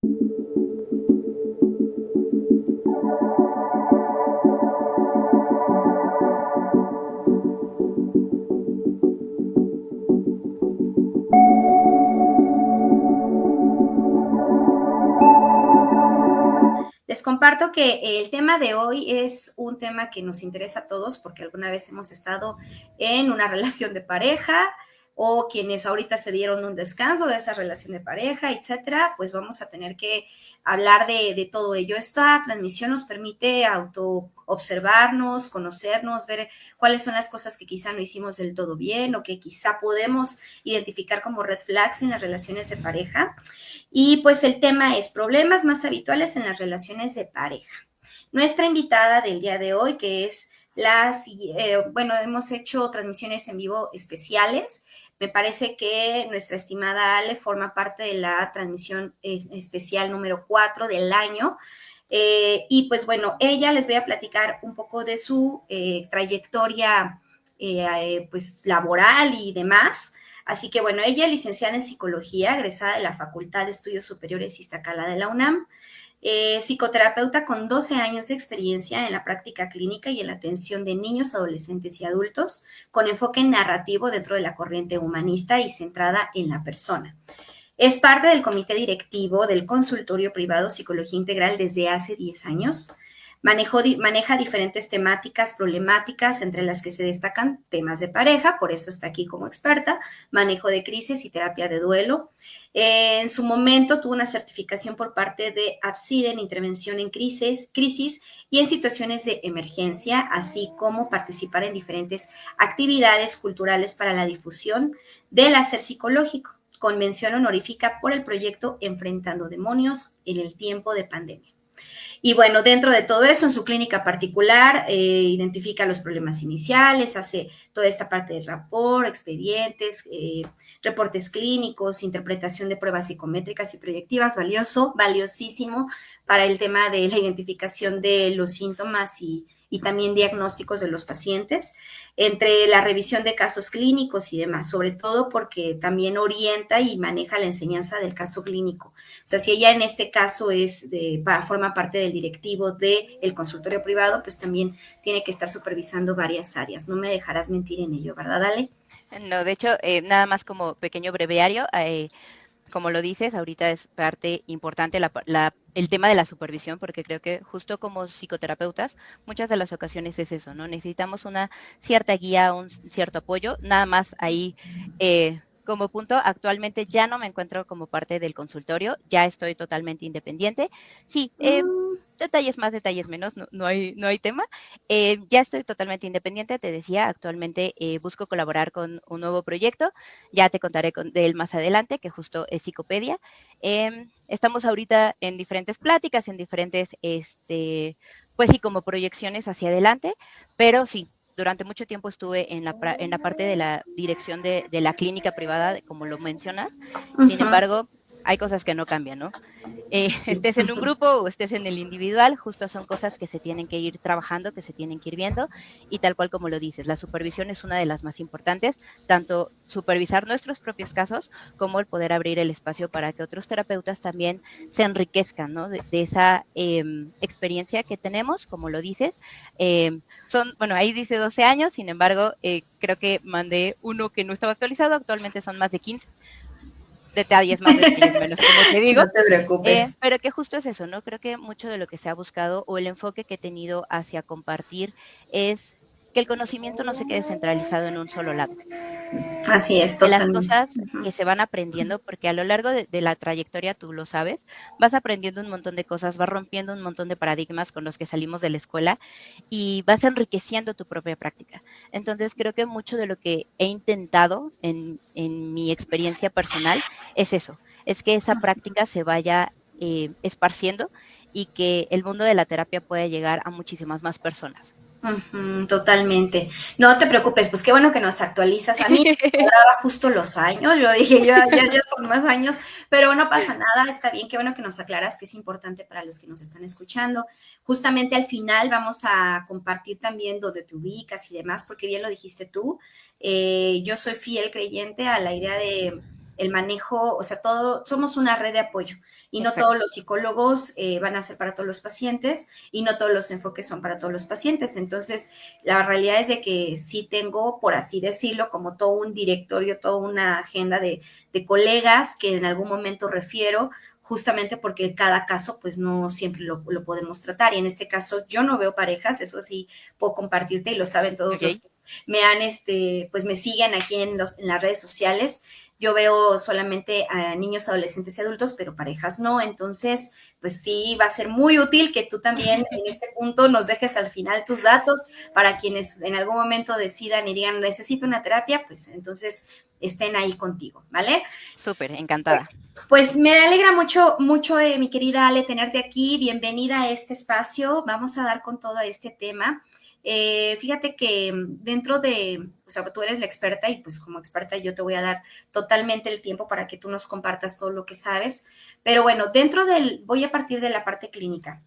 Les comparto que el tema de hoy es un tema que nos interesa a todos porque alguna vez hemos estado en una relación de pareja o quienes ahorita se dieron un descanso de esa relación de pareja, etcétera, pues vamos a tener que hablar de todo ello. Esta transmisión nos permite auto observarnos, conocernos, ver cuáles son las cosas que quizá no hicimos del todo bien o que quizá podemos identificar como red flags en las relaciones de pareja. Y pues el tema es problemas más habituales en las relaciones de pareja. Nuestra invitada del día de hoy, que es bueno, hemos hecho transmisiones en vivo especiales. Me parece que nuestra estimada Ale forma parte de la transmisión especial número 4 del año. Y pues bueno, ella les voy a platicar un poco de su trayectoria pues laboral y demás. Así que bueno, ella es licenciada en psicología, egresada de la Facultad de Estudios Superiores Iztacala de la UNAM, psicoterapeuta con 12 años de experiencia en la práctica clínica y en la atención de niños, adolescentes y adultos, con enfoque narrativo dentro de la corriente humanista y centrada en la persona. Es parte del comité directivo del consultorio privado Psicología Integral desde hace 10 años. Maneja diferentes temáticas, problemáticas, entre las que se destacan temas de pareja, por eso está aquí como experta, manejo de crisis y terapia de duelo. En su momento tuvo una certificación por parte de APSIDE en intervención en crisis y en situaciones de emergencia, así como participar en diferentes actividades culturales para la difusión del hacer psicológico, con mención honorífica por el proyecto Enfrentando Demonios en el tiempo de pandemia. Y bueno, dentro de todo eso, en su clínica particular, identifica los problemas iniciales, hace toda esta parte de rapport, expedientes, reportes clínicos, interpretación de pruebas psicométricas y proyectivas, valioso, valiosísimo para el tema de la identificación de los síntomas y también diagnósticos de los pacientes, entre la revisión de casos clínicos y demás, sobre todo porque también orienta y maneja la enseñanza del caso clínico. O sea, si ella en este caso forma parte del directivo del consultorio privado, pues también tiene que estar supervisando varias áreas. No me dejarás mentir en ello, ¿verdad, Ale? No, de hecho, nada más como pequeño breviario, como lo dices, ahorita es parte importante el tema de la supervisión, porque creo que justo como psicoterapeutas, muchas de las ocasiones es eso, ¿no? Necesitamos una cierta guía, un cierto apoyo, nada más ahí. Como punto, actualmente ya no me encuentro como parte del consultorio, ya estoy totalmente independiente. Sí, detalles más, detalles menos, no hay tema. Ya estoy totalmente independiente, te decía, actualmente busco colaborar con un nuevo proyecto, ya te contaré de él más adelante, que justo es Psicopedia. Estamos ahorita en diferentes pláticas, en diferentes, pues sí, como proyecciones hacia adelante, pero sí, durante mucho tiempo estuve en la parte de la dirección de la clínica privada, como lo mencionas. Sin Uh-huh. embargo, hay cosas que no cambian, ¿no? Estés en un grupo o estés en el individual, justo son cosas que se tienen que ir trabajando, que se tienen que ir viendo, y tal cual como lo dices, la supervisión es una de las más importantes, tanto supervisar nuestros propios casos como el poder abrir el espacio para que otros terapeutas también se enriquezcan, ¿no? de esa experiencia que tenemos, como lo dices. Bueno, ahí dice 12 años, sin embargo, creo que mandé uno que no estaba actualizado, actualmente son más de 15. Detalles más, detalles menos, como te digo, No te preocupes. pero que justo es eso, ¿no? Creo que mucho de lo que se ha buscado o el enfoque que he tenido hacia compartir es que el conocimiento no se quede centralizado en un solo lado, Así es, que las totalmente. cosas Uh-huh. que se van aprendiendo, porque a lo largo de la trayectoria, tú lo sabes, vas aprendiendo un montón de cosas, vas rompiendo un montón de paradigmas con los que salimos de la escuela y vas enriqueciendo tu propia práctica. Entonces, creo que mucho de lo que he intentado en mi experiencia personal es eso, es que esa práctica se vaya esparciendo y que el mundo de la terapia pueda llegar a muchísimas más personas. Ujú, totalmente. No te preocupes, pues qué bueno que nos actualizas. A mí me daba justo los años, yo dije, ya son más años, pero no pasa nada, está bien, qué bueno que nos aclaras que es importante para los que nos están escuchando. Justamente al final vamos a compartir también dónde te ubicas y demás, porque bien lo dijiste tú, yo soy fiel creyente a la idea de el manejo, o sea, todo, somos una red de apoyo. y no Exacto. todos los psicólogos van a ser para todos los pacientes y no todos los enfoques son para todos los pacientes. Entonces, la realidad es de que sí tengo, por así decirlo, como todo un directorio, toda una agenda de colegas que en algún momento refiero, justamente porque cada caso pues no siempre lo podemos tratar. Y en este caso yo no veo parejas, eso sí puedo compartirte y lo saben todos los Ok, que me han, pues me siguen aquí en las redes sociales. Yo veo solamente a niños, adolescentes y adultos, pero parejas no. Entonces, pues sí, va a ser muy útil que tú también en este punto nos dejes al final tus datos para quienes en algún momento decidan y digan, necesito una terapia, pues entonces estén ahí contigo, ¿vale? súper, encantada. Pues me alegra mucho, mucho, mi querida Ale, tenerte aquí. Bienvenida a este espacio. Vamos a dar con todo este tema. Fíjate que dentro de, o sea, tú eres la experta y pues como experta yo te voy a dar totalmente el tiempo para que tú nos compartas todo lo que sabes. Pero bueno, voy a partir de la parte clínica.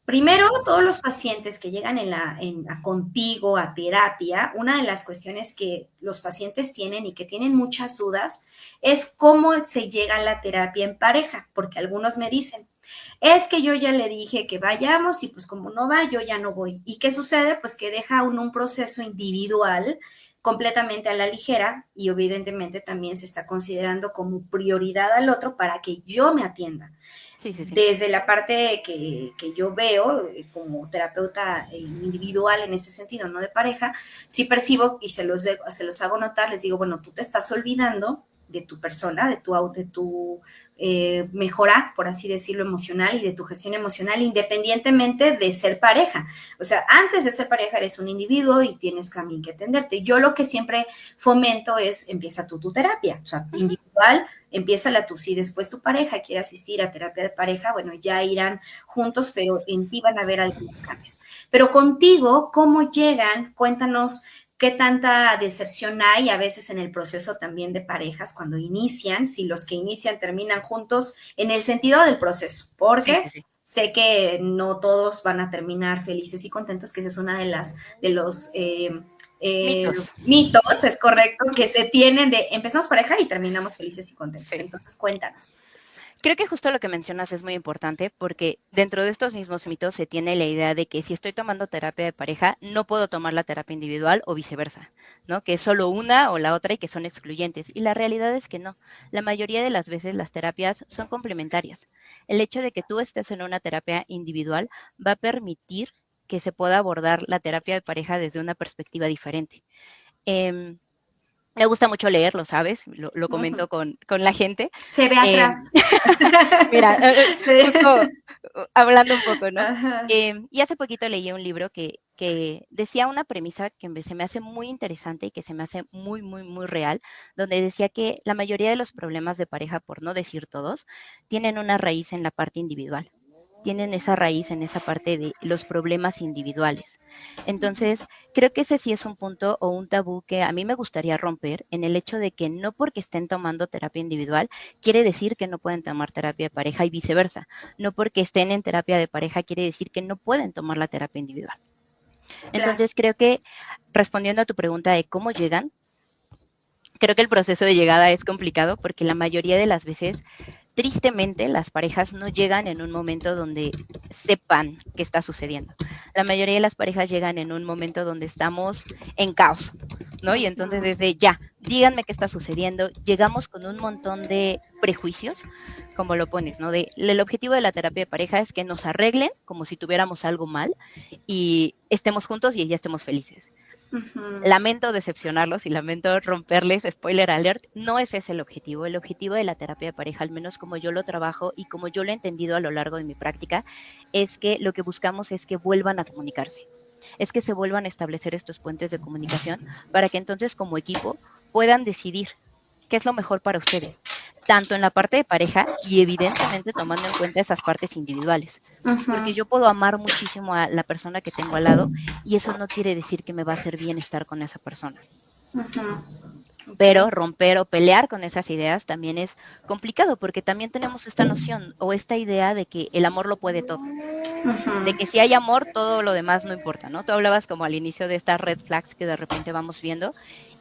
Primero, todos los pacientes que llegan contigo a terapia, una de las cuestiones que los pacientes tienen y que tienen muchas dudas es cómo se llega a la terapia en pareja, porque algunos me dicen, es que yo ya le dije que vayamos y pues como no va, yo ya no voy. ¿Y qué sucede? Pues que deja un proceso individual completamente a la ligera y evidentemente también se está considerando como prioridad al otro para que yo me atienda. Sí, sí, sí. Desde la parte que yo veo como terapeuta individual en ese sentido, no de pareja, sí percibo y se los hago notar, les digo, bueno, tú te estás olvidando de tu persona, de tu mejora, por así decirlo, emocional y de tu gestión emocional, independientemente de ser pareja. O sea, antes de ser pareja eres un individuo y tienes también que atenderte. Yo lo que siempre fomento es, empieza tú tu terapia, o sea, Ujú. individual, empiézala tú. Si después tu pareja quiere asistir a terapia de pareja, bueno, ya irán juntos, pero en ti van a haber algunos cambios. Pero contigo, ¿cómo llegan? Cuéntanos qué tanta deserción hay a veces en el proceso también de parejas cuando inician, si los que inician terminan juntos en el sentido del proceso, Sí, porque sí, sí. sé que no todos van a terminar felices y contentos, que esa es una de los Mitos. mitos, es correcto, que se tienen de empezamos pareja y terminamos felices y contentos. Sí. Entonces, cuéntanos. Creo que justo lo que mencionas es muy importante porque dentro de estos mismos mitos se tiene la idea de que si estoy tomando terapia de pareja, no puedo tomar la terapia individual o viceversa, ¿no? Que es solo una o la otra y que son excluyentes. Y la realidad es que no. La mayoría de las veces las terapias son complementarias. El hecho de que tú estés en una terapia individual va a permitir que se pueda abordar la terapia de pareja desde una perspectiva diferente. Eh, Me gusta mucho leer, lo sabes, lo Uh-huh. comento con la gente. Se ve Eh, atrás. Mira, Sí. justo hablando un poco, ¿no? Ajá. Y hace poquito leí un libro que decía una premisa que se me hace muy interesante y que se me hace muy, muy, muy real, donde decía que la mayoría de los problemas de pareja, por no decir todos, tienen una raíz en la parte individual. Tienen esa raíz en esa parte de los problemas individuales. Entonces, creo que ese sí es un punto o un tabú que a mí me gustaría romper en el hecho de que no porque estén tomando terapia individual quiere decir que no pueden tomar terapia de pareja y viceversa. No porque estén en terapia de pareja quiere decir que no pueden tomar la terapia individual. Claro. Entonces, creo que respondiendo a tu pregunta de cómo llegan, creo que el proceso de llegada es complicado porque la mayoría de las veces, tristemente, las parejas no llegan en un momento donde sepan qué está sucediendo. La mayoría de las parejas llegan en un momento donde estamos en caos, ¿no? Y entonces Uh-huh. desde ya, díganme qué está sucediendo, llegamos con un montón de prejuicios, como lo pones, ¿no? El objetivo de la terapia de pareja es que nos arreglen como si tuviéramos algo mal y estemos juntos y ya estemos felices. Uh-huh. Lamento decepcionarlos y lamento romperles, spoiler alert, no ese es el objetivo. El objetivo de la terapia de pareja, al menos como yo lo trabajo y como yo lo he entendido a lo largo de mi práctica, es que lo que buscamos es que vuelvan a comunicarse, es que se vuelvan a establecer estos puentes de comunicación para que entonces como equipo puedan decidir qué es lo mejor para ustedes, tanto en la parte de pareja y evidentemente tomando en cuenta esas partes individuales. Porque Uh-huh. yo puedo amar muchísimo a la persona que tengo al lado y eso no quiere decir que me va a hacer bien estar con esa persona. Uh-huh. Okay. Pero romper o pelear con esas ideas también es complicado porque también tenemos esta noción o esta idea de que el amor lo puede todo, de que Uh-huh. si hay amor todo lo demás no importa, ¿no? Tú hablabas como al inicio de estas red flags que de repente vamos viendo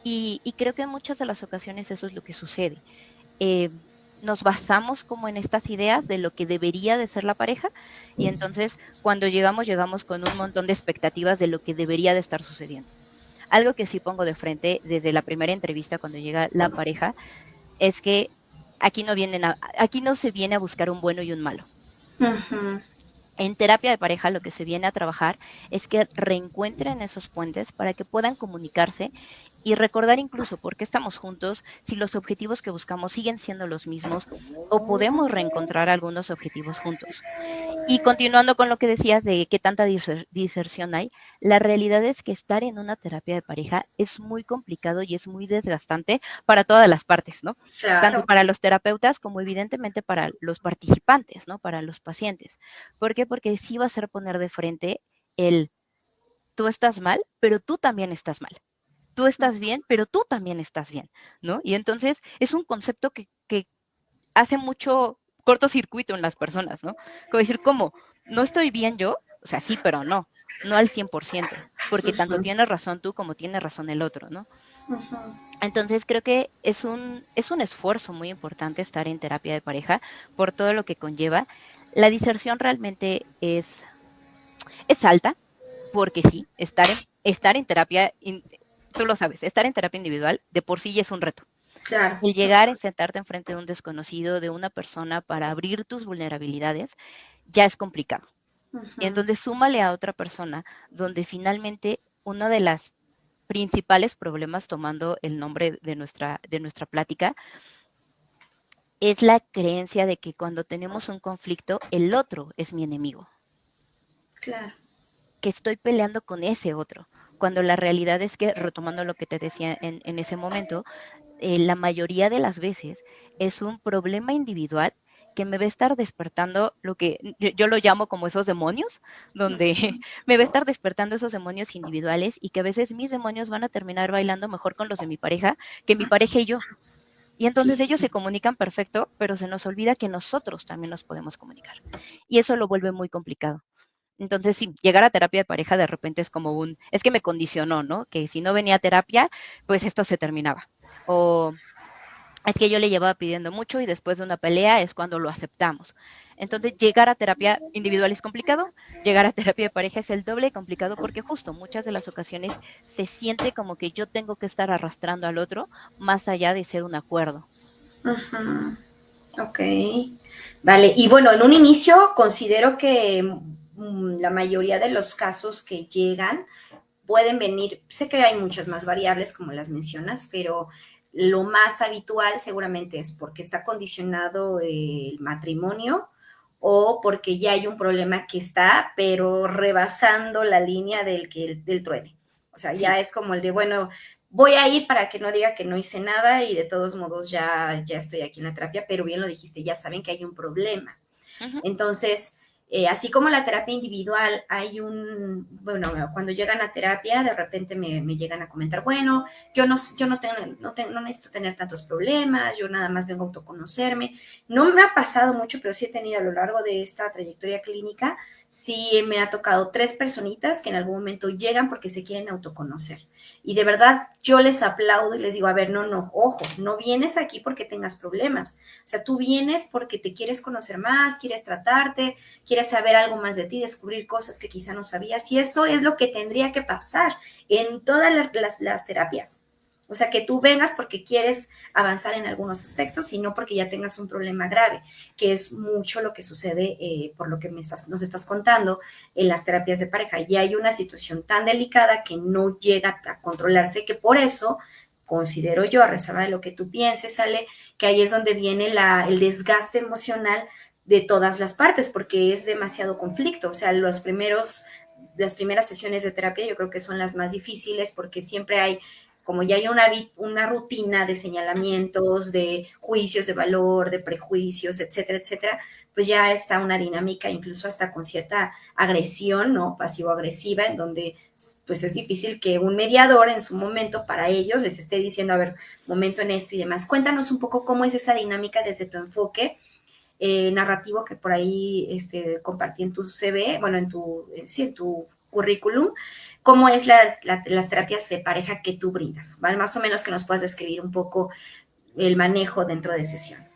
y creo que en muchas de las ocasiones eso es lo que sucede. Eh, nos basamos como en estas ideas de lo que debería de ser la pareja y entonces cuando llegamos con un montón de expectativas de lo que debería de estar sucediendo. Algo que sí pongo de frente desde la primera entrevista cuando llega la pareja es que aquí no se viene a buscar un bueno y un malo. Ujú. En terapia de pareja lo que se viene a trabajar es que reencuentren esos puentes para que puedan comunicarse y recordar incluso por qué estamos juntos, si los objetivos que buscamos siguen siendo los mismos o podemos reencontrar algunos objetivos juntos. Y continuando con lo que decías de qué tanta diserción hay, la realidad es que estar en una terapia de pareja es muy complicado y es muy desgastante para todas las partes, ¿no? Tanto Claro. para los terapeutas como evidentemente para los participantes, ¿no? Para los pacientes. ¿Por qué? Porque sí va a ser poner de frente el tú estás mal, pero tú también estás mal. Tú estás bien, pero tú también estás bien, ¿no? Y entonces es un concepto que hace mucho cortocircuito en las personas, ¿no? Como decir, ¿cómo? ¿No estoy bien yo? O sea, sí, pero no, no al 100%, porque tanto Ujú, tienes razón tú como tiene razón el otro, ¿no? ujú. Entonces creo que es un esfuerzo muy importante estar en terapia de pareja por todo lo que conlleva. La diserción realmente es alta, porque sí, estar en terapia, tú lo sabes, estar en terapia individual de por sí ya es un reto. Claro. El llegar y sentarte enfrente de un desconocido, de una persona para abrir tus vulnerabilidades, ya es complicado. Y Ujú. entonces súmale a otra persona donde finalmente una de las principales problemas, tomando el nombre de nuestra plática, es la creencia de que cuando tenemos un conflicto, el otro es mi enemigo, Claro. que estoy peleando con ese otro, cuando la realidad es que, retomando lo que te decía en ese momento, la mayoría de las veces es un problema individual que me va a estar despertando lo que yo lo llamo como esos demonios, donde me va a estar despertando esos demonios individuales y que a veces mis demonios van a terminar bailando mejor con los de mi pareja que mi pareja y yo. Y Sí, entonces sí, ellos sí. se comunican perfecto, pero se nos olvida que nosotros también nos podemos comunicar. Y eso lo vuelve muy complicado. Entonces, sí, llegar a terapia de pareja de repente es como es que me condicionó, ¿no? Que si no venía a terapia, pues esto se terminaba. O es que yo le llevaba pidiendo mucho y después de una pelea es cuando lo aceptamos. Entonces, llegar a terapia individual es complicado, llegar a terapia de pareja es el doble complicado porque justo muchas de las ocasiones se siente como que yo tengo que estar arrastrando al otro más allá de ser un acuerdo. Ujú. Ok. Vale. Y bueno, en un inicio considero que la mayoría de los casos que llegan pueden venir, sé que hay muchas más variables como las mencionas, pero lo más habitual seguramente es porque está condicionado el matrimonio o porque ya hay un problema que está, pero rebasando la línea del truene. O sea, Sí. ya es como el de, bueno, voy a ir para que no diga que no hice nada y de todos modos ya estoy aquí en la terapia, pero bien lo dijiste, ya saben que hay un problema. Ujú. Entonces, así como la terapia individual, bueno, cuando llegan a terapia, de repente me llegan a comentar, bueno, yo no necesito tener tantos problemas, yo nada más vengo a autoconocerme. No me ha pasado mucho, pero sí he tenido a lo largo de esta trayectoria clínica, sí me ha tocado 3 personitas que en algún momento llegan porque se quieren autoconocer. Y de verdad, yo les aplaudo y les digo, a ver, no, ojo, no vienes aquí porque tengas problemas. O sea, tú vienes porque te quieres conocer más, quieres tratarte, quieres saber algo más de ti, descubrir cosas que quizá no sabías. Y eso es lo que tendría que pasar en todas las terapias. O sea, que tú vengas porque quieres avanzar en algunos aspectos y no porque ya tengas un problema grave, que es mucho lo que sucede por lo que nos estás contando en las terapias de pareja. Ya hay una situación tan delicada que no llega a controlarse, que por eso considero yo, a reserva de lo que tú pienses, Ale, que ahí es donde viene el desgaste emocional de todas las partes, porque es demasiado conflicto. O sea, las primeras sesiones de terapia yo creo que son las más difíciles porque siempre hay, como ya hay una rutina de Ujú. señalamientos, de juicios de valor, de prejuicios, etcétera, etcétera, pues ya está una dinámica incluso hasta con cierta agresión, ¿no? Pasivo-agresiva, en donde pues es difícil que un mediador en su momento para ellos les esté diciendo, a ver, momento en esto y demás. Cuéntanos un poco cómo es esa dinámica desde tu enfoque narrativo que por ahí compartí en tu CV, bueno, sí, en tu currículum, cómo es las terapias de pareja que tú brindas, ¿vale? Más o menos que nos puedas describir un poco el manejo dentro de sesión.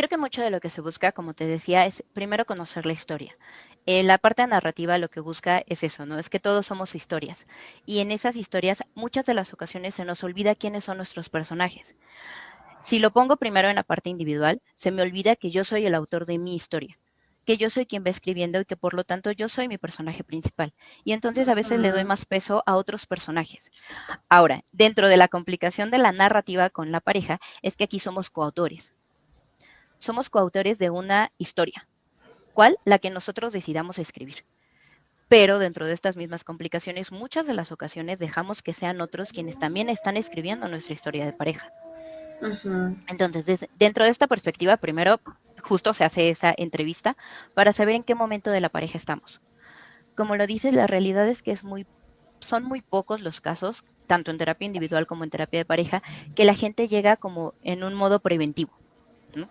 Creo que mucho de lo que se busca, como te decía, es primero conocer la historia. La parte narrativa lo que busca es eso, ¿no? Es que todos somos historias. Y en esas historias, muchas de las ocasiones se nos olvida quiénes son nuestros personajes. Si lo pongo primero en la parte individual, se me olvida que yo soy el autor de mi historia, que yo soy quien va escribiendo y que por lo tanto yo soy mi personaje principal. Y entonces a veces le doy más peso a otros personajes. Ahora, dentro de la complicación de la narrativa con la pareja, es que aquí somos coautores. Somos coautores de una historia. ¿Cuál? La que nosotros decidamos escribir. Pero dentro de estas mismas complicaciones, muchas de las ocasiones dejamos que sean otros quienes también están escribiendo nuestra historia de pareja. Entonces, dentro de esta perspectiva, primero justo se hace esa entrevista para saber en qué momento de la pareja estamos. Como lo dices, la realidad es que son muy pocos los casos, tanto en terapia individual como en terapia de pareja, que la gente llega como en un modo preventivo, ¿no?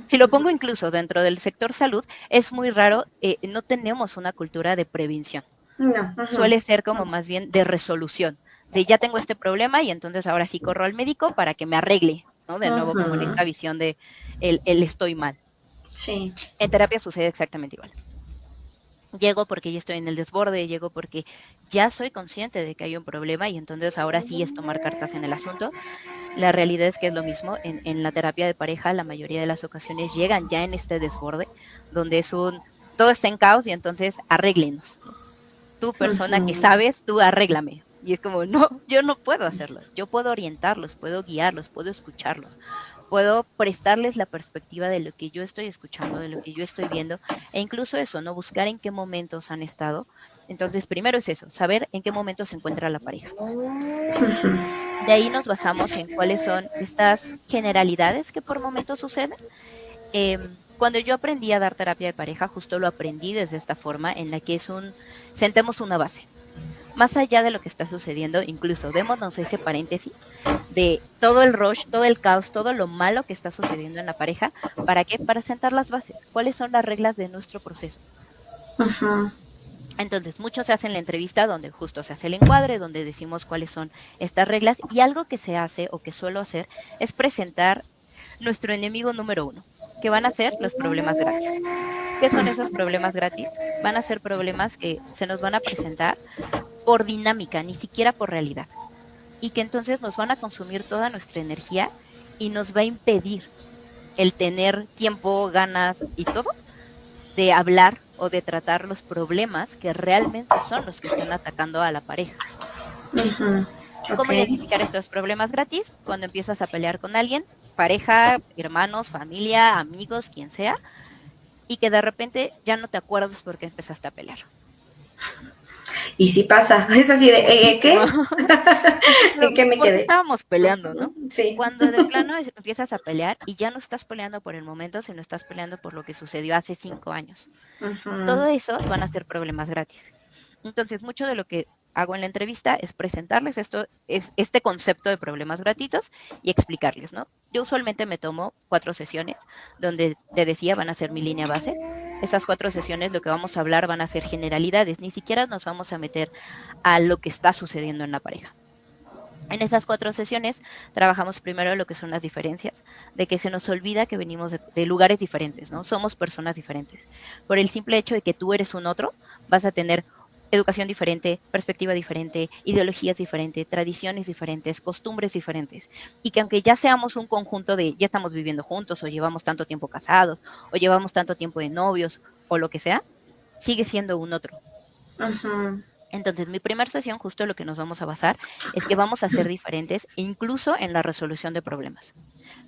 Si lo pongo incluso dentro del sector salud, es muy raro, no tenemos una cultura de prevención. No, suele ser como más bien de resolución, de ya tengo este problema y entonces ahora sí corro al médico para que me arregle, ¿no? De nuevo como en esta visión de el estoy mal. Sí. En terapia sucede exactamente igual. Llego porque ya estoy en el desborde, llego porque ya soy consciente de que hay un problema y entonces ahora sí es tomar cartas en el asunto. La realidad es que es lo mismo, en la terapia de pareja la mayoría de las ocasiones llegan ya en este desborde, donde todo está en caos y entonces arréglenos, ¿no? Tú persona que sabes, tú arréglame. Y es como, no, yo no puedo hacerlo. Yo puedo orientarlos, puedo guiarlos, puedo escucharlos, puedo prestarles la perspectiva de lo que yo estoy escuchando, de lo que yo estoy viendo, e incluso eso, ¿no? Buscar en qué momentos han estado. Entonces, primero es eso, saber en qué momento se encuentra la pareja. De ahí nos basamos en cuáles son estas generalidades que por momentos suceden. Cuando yo aprendí a dar terapia de pareja, justo lo aprendí desde esta forma, en la que sentemos una base. Más allá de lo que está sucediendo, incluso démonos ese paréntesis de todo el rush, todo el caos, todo lo malo que está sucediendo en la pareja. ¿Para qué? Para sentar las bases. ¿Cuáles son las reglas de nuestro proceso? Entonces, mucho se hace en la entrevista donde justo se hace el encuadre, donde decimos cuáles son estas reglas, y algo que se hace o que suelo hacer es presentar nuestro enemigo número 1, que van a ser los problemas gratis. ¿Qué son esos problemas gratis? Van a ser problemas que se nos van a presentar por dinámica, ni siquiera por realidad. Y que entonces nos van a consumir toda nuestra energía y nos va a impedir el tener tiempo, ganas y todo de hablar o de tratar los problemas que realmente son los que están atacando a la pareja. ¿Cómo identificar estos problemas gratis? Cuando empiezas a pelear con alguien, pareja, hermanos, familia, amigos, quien sea, y que de repente ya no te acuerdas por qué empezaste a pelear. Y si pasa, es así de, ¿qué? ¿En qué me quedé? Estábamos peleando, ¿no? Sí. Cuando de plano empiezas a pelear y ya no estás peleando por el momento, sino estás peleando por lo que sucedió hace 5 años. Todo eso van a ser problemas gratis. Entonces, mucho de lo que hago en la entrevista es presentarles este concepto de problemas gratuitos y explicarles, ¿no? Yo usualmente me tomo 4 sesiones, donde te decía van a ser mi línea base. Esas 4 sesiones lo que vamos a hablar van a ser generalidades, ni siquiera nos vamos a meter a lo que está sucediendo en la pareja. En esas 4 sesiones trabajamos primero lo que son las diferencias, de que se nos olvida que venimos de lugares diferentes, ¿no? Somos personas diferentes. Por el simple hecho de que tú eres un otro, vas a tener educación diferente, perspectiva diferente, ideologías diferentes, tradiciones diferentes, costumbres diferentes. Y que aunque ya seamos un conjunto de, ya estamos viviendo juntos, o llevamos tanto tiempo casados, o llevamos tanto tiempo de novios, o lo que sea, sigue siendo un otro. Entonces, mi primera sesión, justo lo que nos vamos a basar, es que vamos a ser diferentes, e incluso en la resolución de problemas.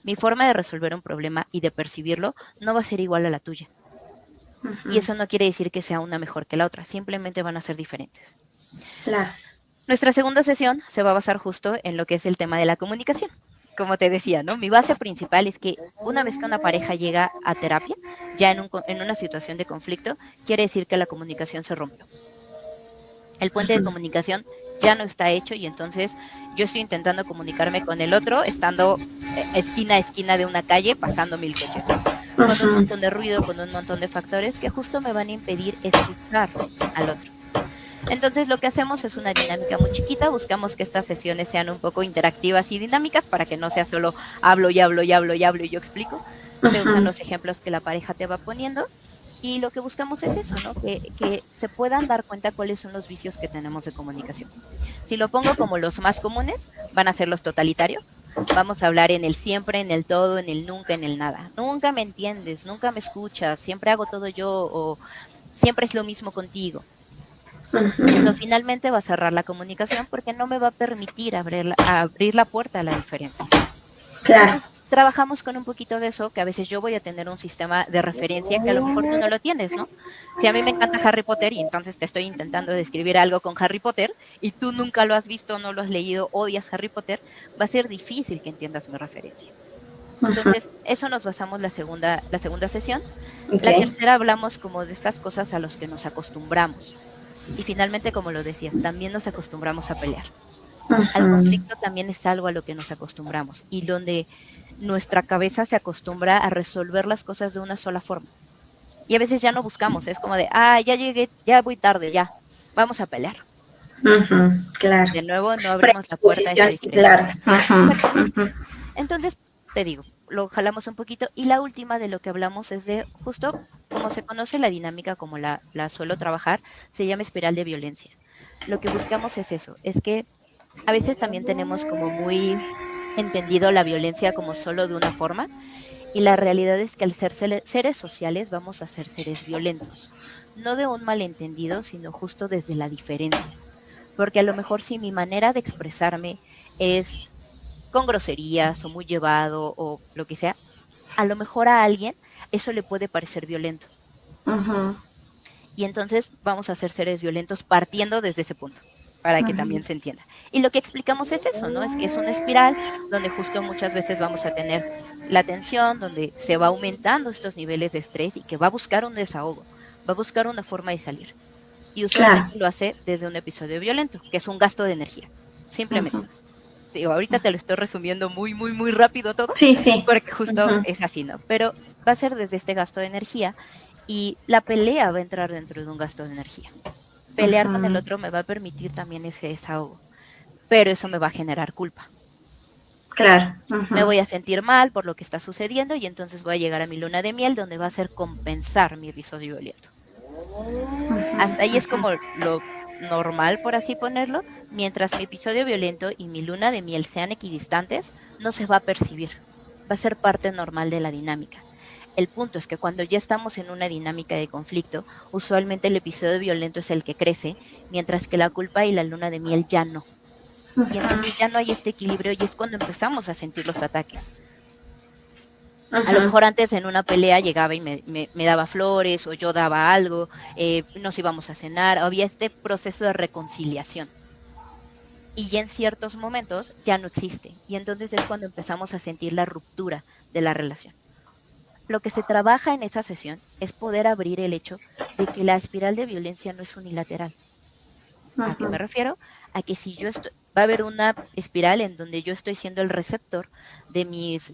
Mi forma de resolver un problema y de percibirlo no va a ser igual a la tuya. Y eso no quiere decir que sea una mejor que la otra, simplemente van a ser diferentes. Claro. Nuestra segunda sesión se va a basar justo en lo que es el tema de la comunicación. Como te decía, ¿no? Mi base principal es que una vez que una pareja llega a terapia, ya en una situación de conflicto, quiere decir que la comunicación se rompió. El puente de comunicación ya no está hecho y entonces yo estoy intentando comunicarme con el otro, estando esquina a esquina de una calle, pasando 1000 coches, con un montón de ruido, con un montón de factores que justo me van a impedir escuchar al otro. Entonces lo que hacemos es una dinámica muy chiquita, buscamos que estas sesiones sean un poco interactivas y dinámicas para que no sea solo hablo y hablo y hablo y hablo y yo explico, se usan Ujú. los ejemplos que la pareja te va poniendo y lo que buscamos es eso, ¿no? Que se puedan dar cuenta cuáles son los vicios que tenemos de comunicación. Si lo pongo como los más comunes, van a ser los totalitarios. Vamos a hablar en el siempre, en el todo, en el nunca, en el nada. Nunca me entiendes, nunca me escuchas, siempre hago todo yo o siempre es lo mismo contigo. Eso Ujú. finalmente va a cerrar la comunicación porque no me va a permitir abrir la puerta a la diferencia. Claro. Entonces, trabajamos con un poquito de eso, que a veces yo voy a tener un sistema de referencia que a lo mejor tú no lo tienes, ¿no? Si a mí me encanta Harry Potter y entonces te estoy intentando describir algo con Harry Potter y tú nunca lo has visto, no lo has leído, odias Harry Potter, va a ser difícil que entiendas mi referencia. Ujú. Entonces, eso nos basamos la segunda sesión. Ok. La tercera hablamos como de estas cosas a las que nos acostumbramos. Y finalmente, como lo decías, también nos acostumbramos a pelear. Al Ujú. conflicto también es algo a lo que nos acostumbramos y donde nuestra cabeza se acostumbra a resolver las cosas de una sola forma. Y a veces ya no buscamos, es como de, ya llegué, ya voy tarde, ya, vamos a pelear. Ujú. Claro. De nuevo, no abrimos la puerta a esa Predisposición, sí, diferencia. claro. Ujú. Exactamente. Ujú. Entonces, te digo, lo jalamos un poquito y la última de lo que hablamos es de justo como se conoce la dinámica, como la suelo trabajar, se llama espiral de violencia. Lo que buscamos es eso, es que a veces también tenemos como muy entendido la violencia como solo de una forma y la realidad es que al ser seres sociales vamos a ser seres violentos, no de un malentendido, sino justo desde la diferencia, porque a lo mejor si mi manera de expresarme es con groserías o muy llevado o lo que sea, a lo mejor a alguien eso le puede parecer violento. Ujú. Y entonces vamos a ser seres violentos partiendo desde ese punto, para que Ujú. también se entienda. Y lo que explicamos es eso, ¿no? Es que es una espiral donde justo muchas veces vamos a tener la tensión, donde se va aumentando estos niveles de estrés y que va a buscar un desahogo, va a buscar una forma de salir. Y Claro. usualmente lo hace desde un episodio violento, que es un gasto de energía, Ujú. simplemente. Digo, ahorita te lo estoy resumiendo muy, muy, muy rápido todo, Sí, sí. porque justo Ujú. es así, ¿no? Pero va a ser desde este gasto de energía y la pelea va a entrar dentro de un gasto de energía. Pelear con el Ujú. otro me va a permitir también ese desahogo, pero eso me va a generar culpa. Claro. Me Ujú. voy a sentir mal por lo que está sucediendo y entonces voy a llegar a mi luna de miel donde va a ser compensar mi episodio violento. Hasta ahí es como lo normal, por así ponerlo. Mientras mi episodio violento y mi luna de miel sean equidistantes, no se va a percibir. Va a ser parte normal de la dinámica. El punto es que cuando ya estamos en una dinámica de conflicto, usualmente el episodio violento es el que crece, mientras que la culpa y la luna de miel ya no. Y entonces ya no hay este equilibrio y es cuando empezamos a sentir los ataques. A lo Ujú. mejor antes en una pelea llegaba y me daba flores o yo daba algo, nos íbamos a cenar, había este proceso de reconciliación. Y ya en ciertos momentos ya no existe. Y entonces es cuando empezamos a sentir la ruptura de la relación. Lo que se trabaja en esa sesión es poder abrir el hecho de que la espiral de violencia no es unilateral. ¿A qué Ujú. me refiero? A que si yo estoy, va a haber una espiral en donde yo estoy siendo el receptor de mis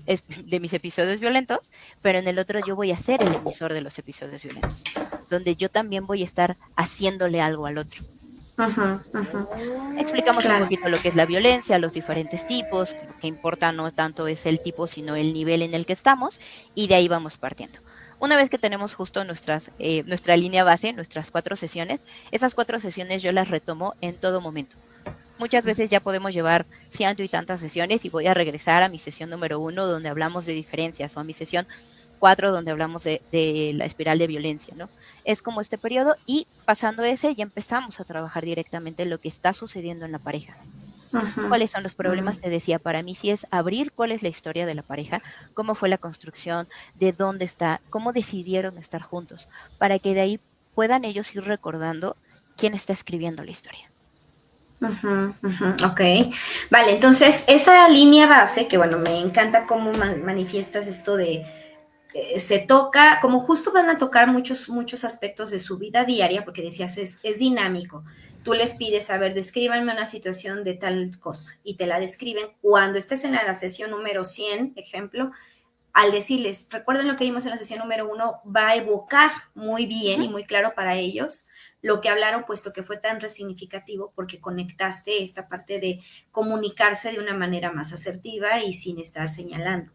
episodios violentos, pero en el otro yo voy a ser el emisor de los episodios violentos, donde yo también voy a estar haciéndole algo al otro. Ujú. Ujú. Explicamos un Claro. poquito lo que es la violencia, los diferentes tipos, lo que importa no tanto es el tipo, sino el nivel en el que estamos, y de ahí vamos partiendo. Una vez que tenemos justo nuestra línea base, nuestras 4 sesiones, esas 4 sesiones yo las retomo en todo momento. Muchas veces ya podemos llevar ciento y tantas sesiones y voy a regresar a mi sesión número 1 donde hablamos de diferencias o a mi sesión 4 donde hablamos de la espiral de violencia, ¿no? Es como este periodo y pasando ese ya empezamos a trabajar directamente lo que está sucediendo en la pareja. Ujú. ¿Cuáles son los Ujú. problemas? Te decía, para mí sí es abrir cuál es la historia de la pareja, cómo fue la construcción, de dónde está, cómo decidieron estar juntos, para que de ahí puedan ellos ir recordando quién está escribiendo la historia. Ujú. Ujú. Ok, vale, entonces esa línea base, que bueno, me encanta cómo manifiestas esto de se toca, como justo van a tocar muchos, muchos aspectos de su vida diaria, porque decías, es dinámico. Tú les pides, a ver, descríbanme una situación de tal cosa y te la describen. Cuando estés en la sesión número 100, ejemplo, al decirles, recuerden lo que vimos en la sesión número 1, va a evocar muy bien Ujú, y muy claro para ellos lo que hablaron, puesto que fue tan resignificativo porque conectaste esta parte de comunicarse de una manera más asertiva y sin estar señalando.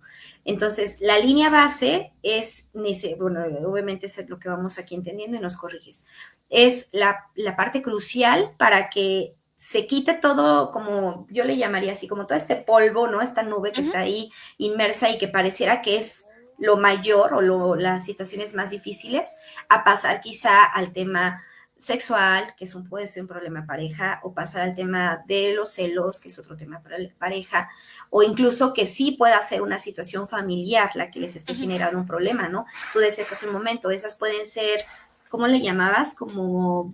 Entonces, la línea base es, bueno, obviamente es lo que vamos aquí entendiendo y nos corriges, es la parte crucial para que se quite todo, como yo le llamaría así, como todo este polvo, ¿no? Esta nube que está ahí inmersa y que pareciera que es lo mayor o las situaciones más difíciles, a pasar quizá al tema sexual, que puede ser un problema de pareja, o pasar al tema de los celos, que es otro tema para la pareja, o incluso que sí pueda ser una situación familiar la que les esté generando un problema, ¿no? Tú decías hace un momento, esas pueden ser, ¿cómo le llamabas? Como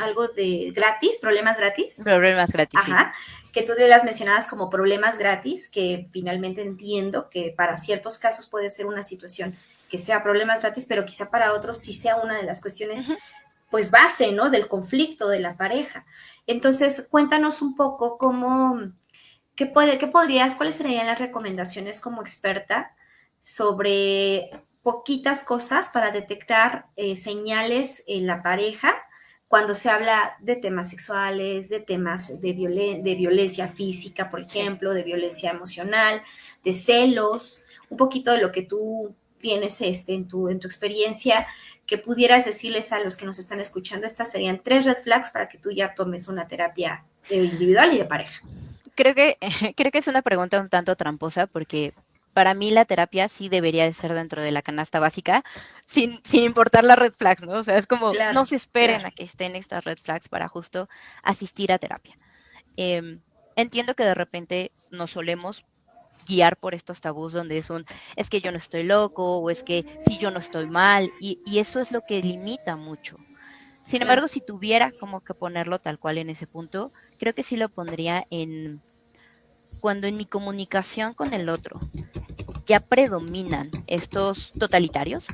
algo de gratis, problemas gratis. Problemas gratis, Ajá, que tú las mencionabas como problemas gratis, que finalmente entiendo que para ciertos casos puede ser una situación que sea problemas gratis, pero quizá para otros sí sea una de las cuestiones, pues base, ¿no? Del conflicto de la pareja. Entonces, cuéntanos un poco cuáles serían las recomendaciones como experta sobre poquitas cosas para detectar señales en la pareja cuando se habla de temas sexuales, de temas de violencia física, por ejemplo, de violencia emocional, de celos, un poquito de lo que tú tienes en tu experiencia, que pudieras decirles a los que nos están escuchando, estas serían 3 red flags para que tú ya tomes una terapia individual y de pareja. Creo que, creo que es una pregunta un tanto tramposa porque para mí la terapia sí debería de ser dentro de la canasta básica, sin importar las red flags, ¿no? O sea, es como, no Claro, se esperen claro. a que estén estas red flags para justo asistir a terapia. Eh, Entiendo que de repente nos solemos guiar por estos tabús donde es que yo no estoy loco o es que si yo no estoy mal y eso es lo que limita mucho. Sin Claro. embargo, si tuviera como que ponerlo tal cual en ese punto, creo que sí lo pondría en cuando en mi comunicación con el otro ya predominan estos totalitarios,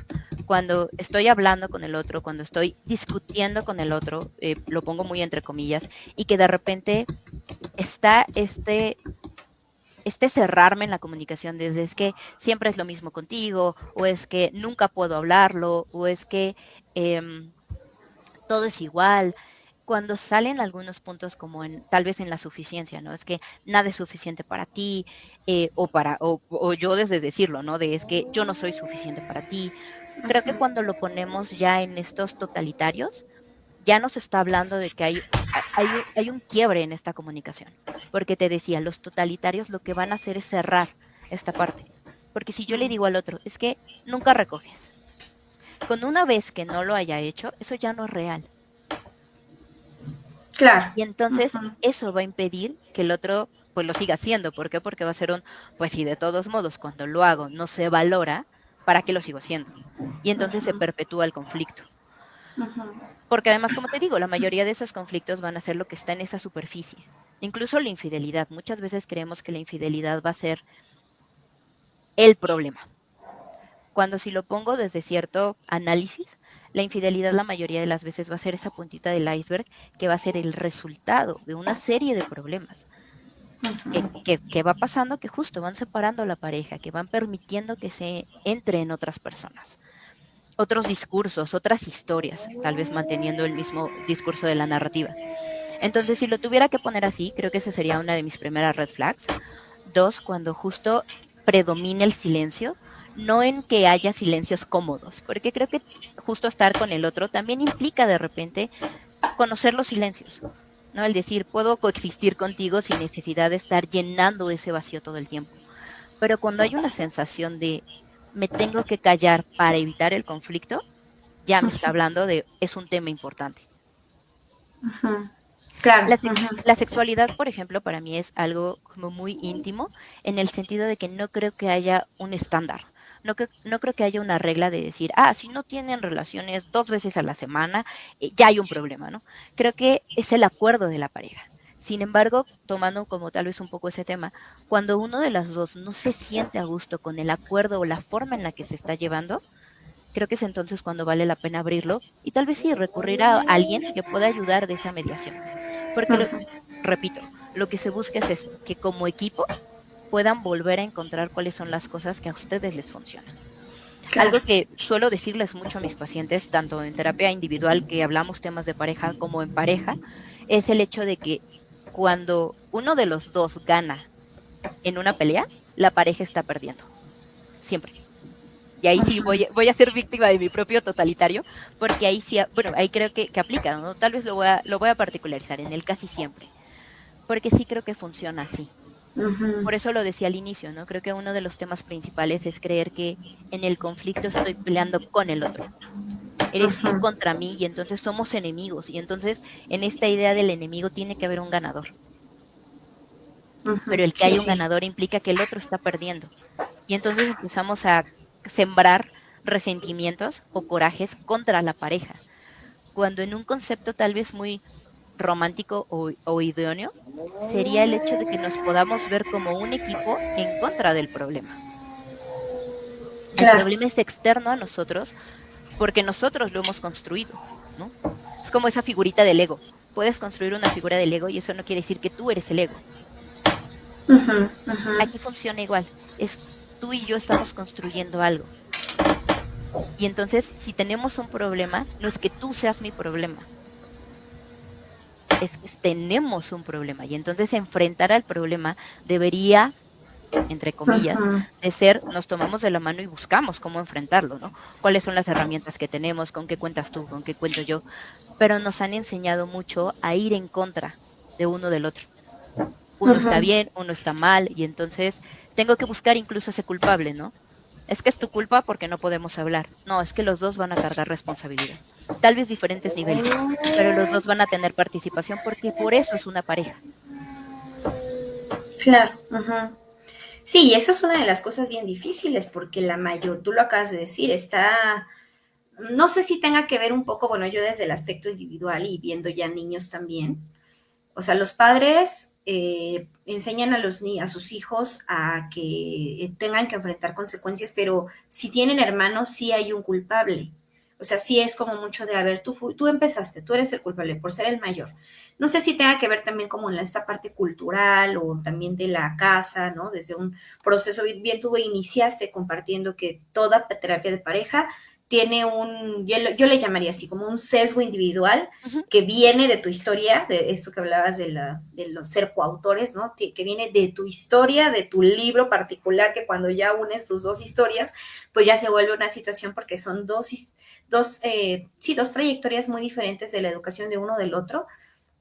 cuando estoy hablando con el otro, cuando estoy discutiendo con el otro, lo pongo muy entre comillas, y que de repente está cerrarme en la comunicación desde es que siempre es lo mismo contigo, o es que nunca puedo hablarlo, o es que todo es igual. Cuando salen algunos puntos como tal vez en la suficiencia, ¿no? Es que nada es suficiente para ti, o yo desde decirlo, ¿no? De es que yo no soy suficiente para ti. Creo que cuando lo ponemos ya en estos totalitarios, ya nos está hablando de que hay un quiebre en esta comunicación. Porque te decía, los totalitarios lo que van a hacer es cerrar esta parte. Porque si yo le digo al otro, es que nunca recoges, con una vez que no lo haya hecho, eso ya no es real. Claro. Y entonces Uh-huh. eso va a impedir que el otro pues lo siga haciendo. ¿Por qué? Porque va a ser pues si de todos modos cuando lo hago no se valora, ¿para qué lo sigo haciendo? Y entonces se perpetúa el conflicto. Uh-huh. Porque además, como te digo, la mayoría de esos conflictos van a ser lo que está en esa superficie. Incluso la infidelidad. Muchas veces creemos que la infidelidad va a ser el problema. Cuando si lo pongo desde cierto análisis, la infidelidad la mayoría de las veces va a ser esa puntita del iceberg que va a ser el resultado de una serie de problemas que va pasando, que justo van separando a la pareja, que van permitiendo que se entre en otras personas, otros discursos, otras historias, tal vez manteniendo el mismo discurso de la narrativa. Entonces, si lo tuviera que poner así, creo que esa sería una de mis primeras red flags. 2, cuando justo predomina el silencio, no en que haya silencios cómodos, porque creo que justo estar con el otro también implica de repente conocer los silencios, ¿no? El decir, puedo coexistir contigo sin necesidad de estar llenando ese vacío todo el tiempo. Pero cuando hay una sensación de me tengo que callar para evitar el conflicto, ya me está hablando de es un tema importante. Uh-huh. Claro. La sexualidad, por ejemplo, para mí es algo como muy íntimo en el sentido de que no creo que haya un estándar. No creo que haya una regla de decir, si no tienen relaciones 2 veces a la semana, ya hay un problema, ¿no? Creo que es el acuerdo de la pareja. Sin embargo, tomando como tal vez un poco ese tema, cuando uno de las dos no se siente a gusto con el acuerdo o la forma en la que se está llevando, creo que es entonces cuando vale la pena abrirlo y tal vez sí recurrir a alguien que pueda ayudar de esa mediación. Porque, repito, lo que se busca es eso, que como equipo puedan volver a encontrar cuáles son las cosas que a ustedes les funcionan. Algo Claro. que suelo decirles mucho a mis pacientes, tanto en terapia individual que hablamos temas de pareja como en pareja, es el hecho de que cuando uno de los dos gana en una pelea, la pareja está perdiendo, siempre. Y ahí sí voy a ser víctima de mi propio totalitario, porque ahí sí, bueno, ahí creo que aplica, ¿no? Tal vez lo voy a particularizar en el casi siempre, porque sí creo que funciona así. Ujú, Por eso lo decía al inicio, ¿no? Creo que uno de los temas principales es creer que en el conflicto estoy peleando con el otro. Eres tú ujú, contra mí y entonces somos enemigos. Y entonces en esta idea del enemigo tiene que haber un ganador. ujú. Pero el que Sí, haya un sí. ganador implica que el otro está perdiendo. Y entonces empezamos a sembrar resentimientos o corajes contra la pareja, cuando en un concepto tal vez muy romántico o idóneo sería el hecho de que nos podamos ver como un equipo en contra del problema. El Claro. problema es externo a nosotros porque nosotros lo hemos construido, ¿no? Es como esa figurita del ego. Puedes construir una figura del ego y eso no quiere decir que tú eres el ego. Ujú, ujú. Aquí funciona igual. Es tú y yo estamos construyendo algo. Y entonces, si tenemos un problema, no es que tú seas mi problema, es que tenemos un problema. Y entonces enfrentar al problema debería, entre comillas, Ujú. de ser, nos tomamos de la mano y buscamos cómo enfrentarlo, ¿no? ¿Cuáles son las herramientas que tenemos? ¿Con qué cuentas tú? ¿Con qué cuento yo? Pero nos han enseñado mucho a ir en contra de uno del otro. Uno está Ujú. bien, uno está mal, y entonces tengo que buscar incluso ese culpable, ¿no? Es que es tu culpa porque no podemos hablar. No, es que los dos van a cargar responsabilidad. Tal vez diferentes niveles, pero los dos van a tener participación porque por eso es una pareja. Claro. Ujú. Sí, y eso es una de las cosas bien difíciles, porque la mayor, tú lo acabas de decir, está, no sé si tenga que ver un poco, bueno, yo desde el aspecto individual y viendo ya niños también, o sea, los padres enseñan a a sus hijos a que tengan que enfrentar consecuencias, pero si tienen hermanos, sí hay un culpable. O sea, sí es como mucho de, a ver, tú empezaste, tú eres el culpable por ser el mayor. No sé si tenga que ver también como en esta parte cultural o también de la casa, ¿no? Desde un proceso, bien tú iniciaste compartiendo que toda terapia de pareja tiene yo le llamaría así, como un sesgo individual Ujú. que viene de tu historia, de esto que hablabas de los ser coautores, ¿no? Que viene de tu historia, de tu libro particular, que cuando ya unes tus dos historias, pues ya se vuelve una situación porque son dos trayectorias muy diferentes de la educación de uno del otro,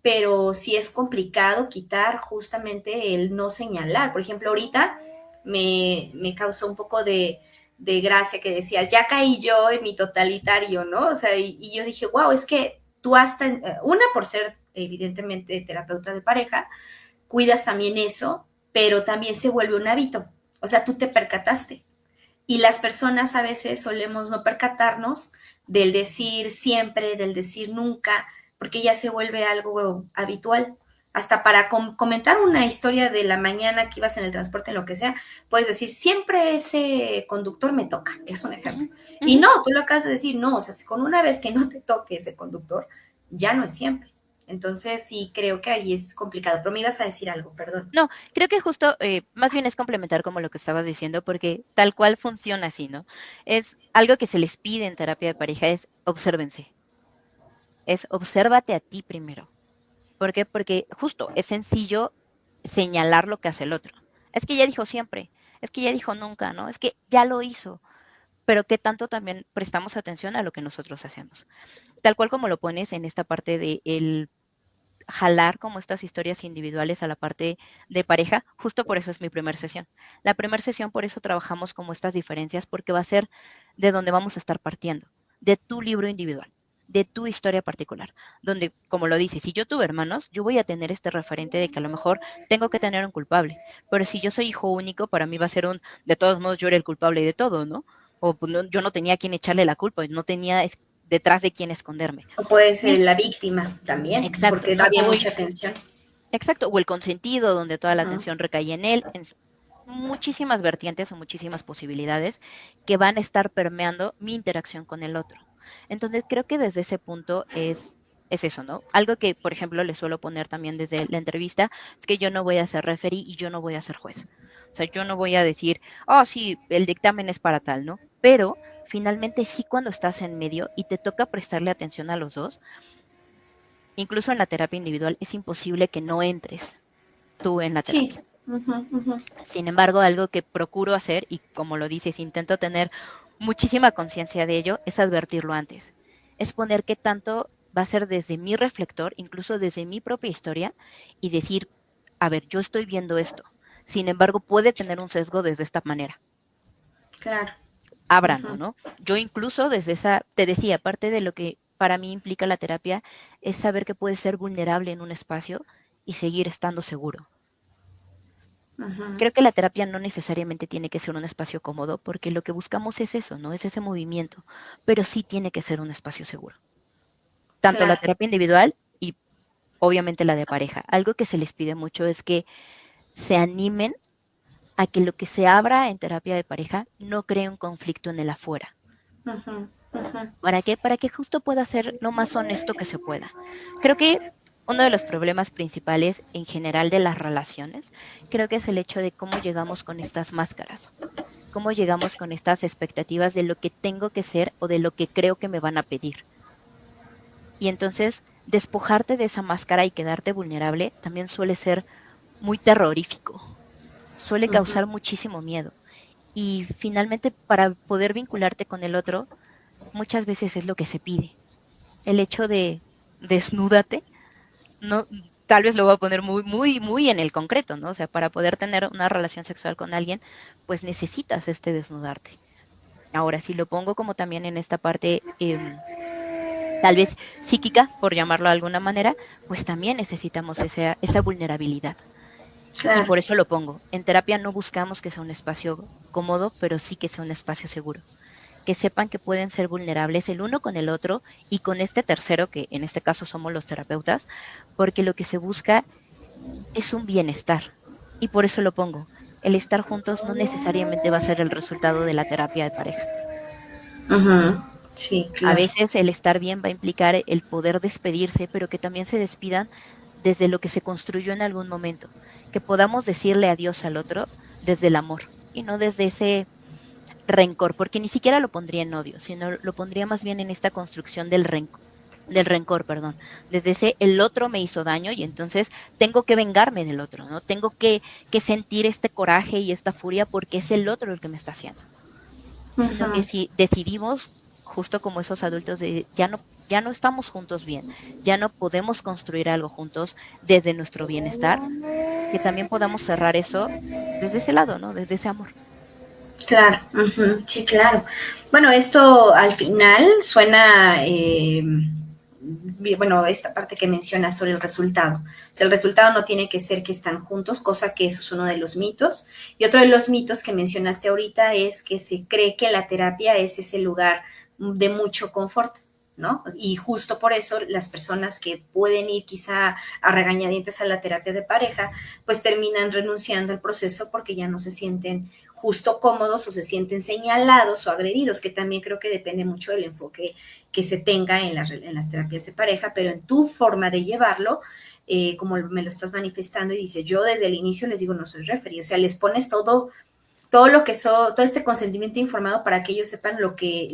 pero sí es complicado quitar justamente el no señalar. Por ejemplo, ahorita me causó un poco de gracia que decías, ya caí yo en mi totalitario, ¿no? O sea, y yo dije, wow, es que tú hasta, una por ser evidentemente terapeuta de pareja, cuidas también eso, pero también se vuelve un hábito. O sea, tú te percataste. Y las personas a veces solemos no percatarnos del decir siempre, del decir nunca, porque ya se vuelve algo habitual. Hasta para comentar una historia de la mañana que ibas en el transporte, en lo que sea, puedes decir, siempre ese conductor me toca, es un Ujú, ejemplo. Y ujú. no, tú lo acabas de decir, no, o sea, si con una vez que no te toque ese conductor, ya no es siempre. Entonces sí creo que ahí es complicado, pero me ibas a decir algo, perdón. No, creo que justo, más bien es complementar como lo que estabas diciendo, porque tal cual funciona así, ¿no? Es algo que se les pide en terapia de pareja, es obsérvense, es obsérvate a ti primero. ¿Por qué? Porque justo es sencillo señalar lo que hace el otro. Es que ya dijo siempre, es que ya dijo nunca, ¿no? Es que ya lo hizo, pero qué tanto también prestamos atención a lo que nosotros hacemos. Tal cual como lo pones en esta parte de el jalar como estas historias individuales a la parte de pareja, justo por eso es mi primera sesión. La primera sesión, por eso trabajamos como estas diferencias, porque va a ser de donde vamos a estar partiendo, de tu libro individual, de tu historia particular, donde, como lo dices, si yo tuve hermanos, yo voy a tener este referente de que a lo mejor tengo que tener un culpable, pero si yo soy hijo único, para mí va a ser de todos modos, yo era el culpable de todo, ¿no? O pues, yo no tenía a quien echarle la culpa, no tenía detrás de quién esconderme. O puede Y ser la víctima también, exacto, porque ¿no? había mucha tensión. Exacto, o el consentido, donde toda la Ujú. atención recae en él, en muchísimas vertientes o muchísimas posibilidades que van a estar permeando mi interacción con el otro. Entonces, creo que desde ese punto es eso, ¿no? Algo que, por ejemplo, le suelo poner también desde la entrevista, es que yo no voy a ser referí y yo no voy a ser juez. O sea, yo no voy a decir, oh, sí, el dictamen es para tal, ¿no? Pero finalmente sí, cuando estás en medio y te toca prestarle atención a los dos, incluso en la terapia individual es imposible que no entres tú en la Sí. terapia. Ujú, ujú. Sin embargo, algo que procuro hacer, y como lo dices, intento tener muchísima conciencia de ello, es advertirlo antes. Es poner qué tanto va a ser desde mi reflector, incluso desde mi propia historia, y decir, a ver, yo estoy viendo esto. Sin embargo, puede tener un sesgo desde esta manera. Claro. Ábranlo, Ujú. ¿no? Yo incluso desde esa, te decía, parte de lo que para mí implica la terapia es saber que puedes ser vulnerable en un espacio y seguir estando seguro. Ujú. Creo que la terapia no necesariamente tiene que ser un espacio cómodo, porque lo que buscamos es eso, ¿no? Es ese movimiento, pero sí tiene que ser un espacio seguro. Tanto la Claro. terapia individual y obviamente la de pareja. Algo que se les pide mucho es que se animen a que lo que se abra en terapia de pareja no cree un conflicto en el afuera. Ujú, ujú. ¿Para qué? Para que justo pueda ser lo más honesto que se pueda. Creo que uno de los problemas principales en general de las relaciones, creo que es el hecho de cómo llegamos con estas máscaras, cómo llegamos con estas expectativas de lo que tengo que ser o de lo que creo que me van a pedir. Y entonces, despojarte de esa máscara y quedarte vulnerable también suele ser muy terrorífico, suele Ujú. causar muchísimo miedo. Y finalmente, para poder vincularte con el otro, muchas veces es lo que se pide. El hecho de desnúdate, no, tal vez lo voy a poner muy en el concreto, ¿no? O sea, para poder tener una relación sexual con alguien, pues necesitas este desnudarte. Ahora, si lo pongo como también en esta parte, tal vez psíquica, por llamarlo de alguna manera, pues también necesitamos esa vulnerabilidad. Y Claro. por eso lo pongo. En terapia no buscamos que sea un espacio cómodo, pero sí que sea un espacio seguro. Que sepan que pueden ser vulnerables el uno con el otro y con este tercero, que en este caso somos los terapeutas, porque lo que se busca es un bienestar. Y por eso lo pongo. El estar juntos no necesariamente va a ser el resultado de la terapia de pareja. Ujú. Sí, A claro. veces el estar bien va a implicar el poder despedirse, pero que también se despidan desde lo que se construyó en algún momento, que podamos decirle adiós al otro desde el amor y no desde ese rencor, porque ni siquiera lo pondría en odio, sino lo pondría más bien en esta construcción del rencor, perdón, desde ese el otro me hizo daño y entonces tengo que vengarme del otro, ¿no? Tengo que sentir este coraje y esta furia porque es el otro el que me está haciendo, sino que Ujú. si decidimos justo como esos adultos de ya no estamos juntos bien, ya no podemos construir algo juntos desde nuestro bienestar, que también podamos cerrar eso desde ese lado, ¿no? Desde ese amor. Claro, ujú, sí, claro. Bueno, esto al final suena, bueno, esta parte que mencionas sobre el resultado. O sea, el resultado no tiene que ser que están juntos, cosa que eso es uno de los mitos. Y otro de los mitos que mencionaste ahorita es que se cree que la terapia es ese lugar de mucho confort, ¿no? Y justo por eso las personas que pueden ir quizá a regañadientes a la terapia de pareja, pues terminan renunciando al proceso porque ya no se sienten justo cómodos o se sienten señalados o agredidos, que también creo que depende mucho del enfoque que se tenga en las terapias de pareja, pero en tu forma de llevarlo, como me lo estás manifestando y dices, yo desde el inicio les digo, no soy referee, o sea, les pones todo lo que todo este consentimiento informado para que ellos sepan lo que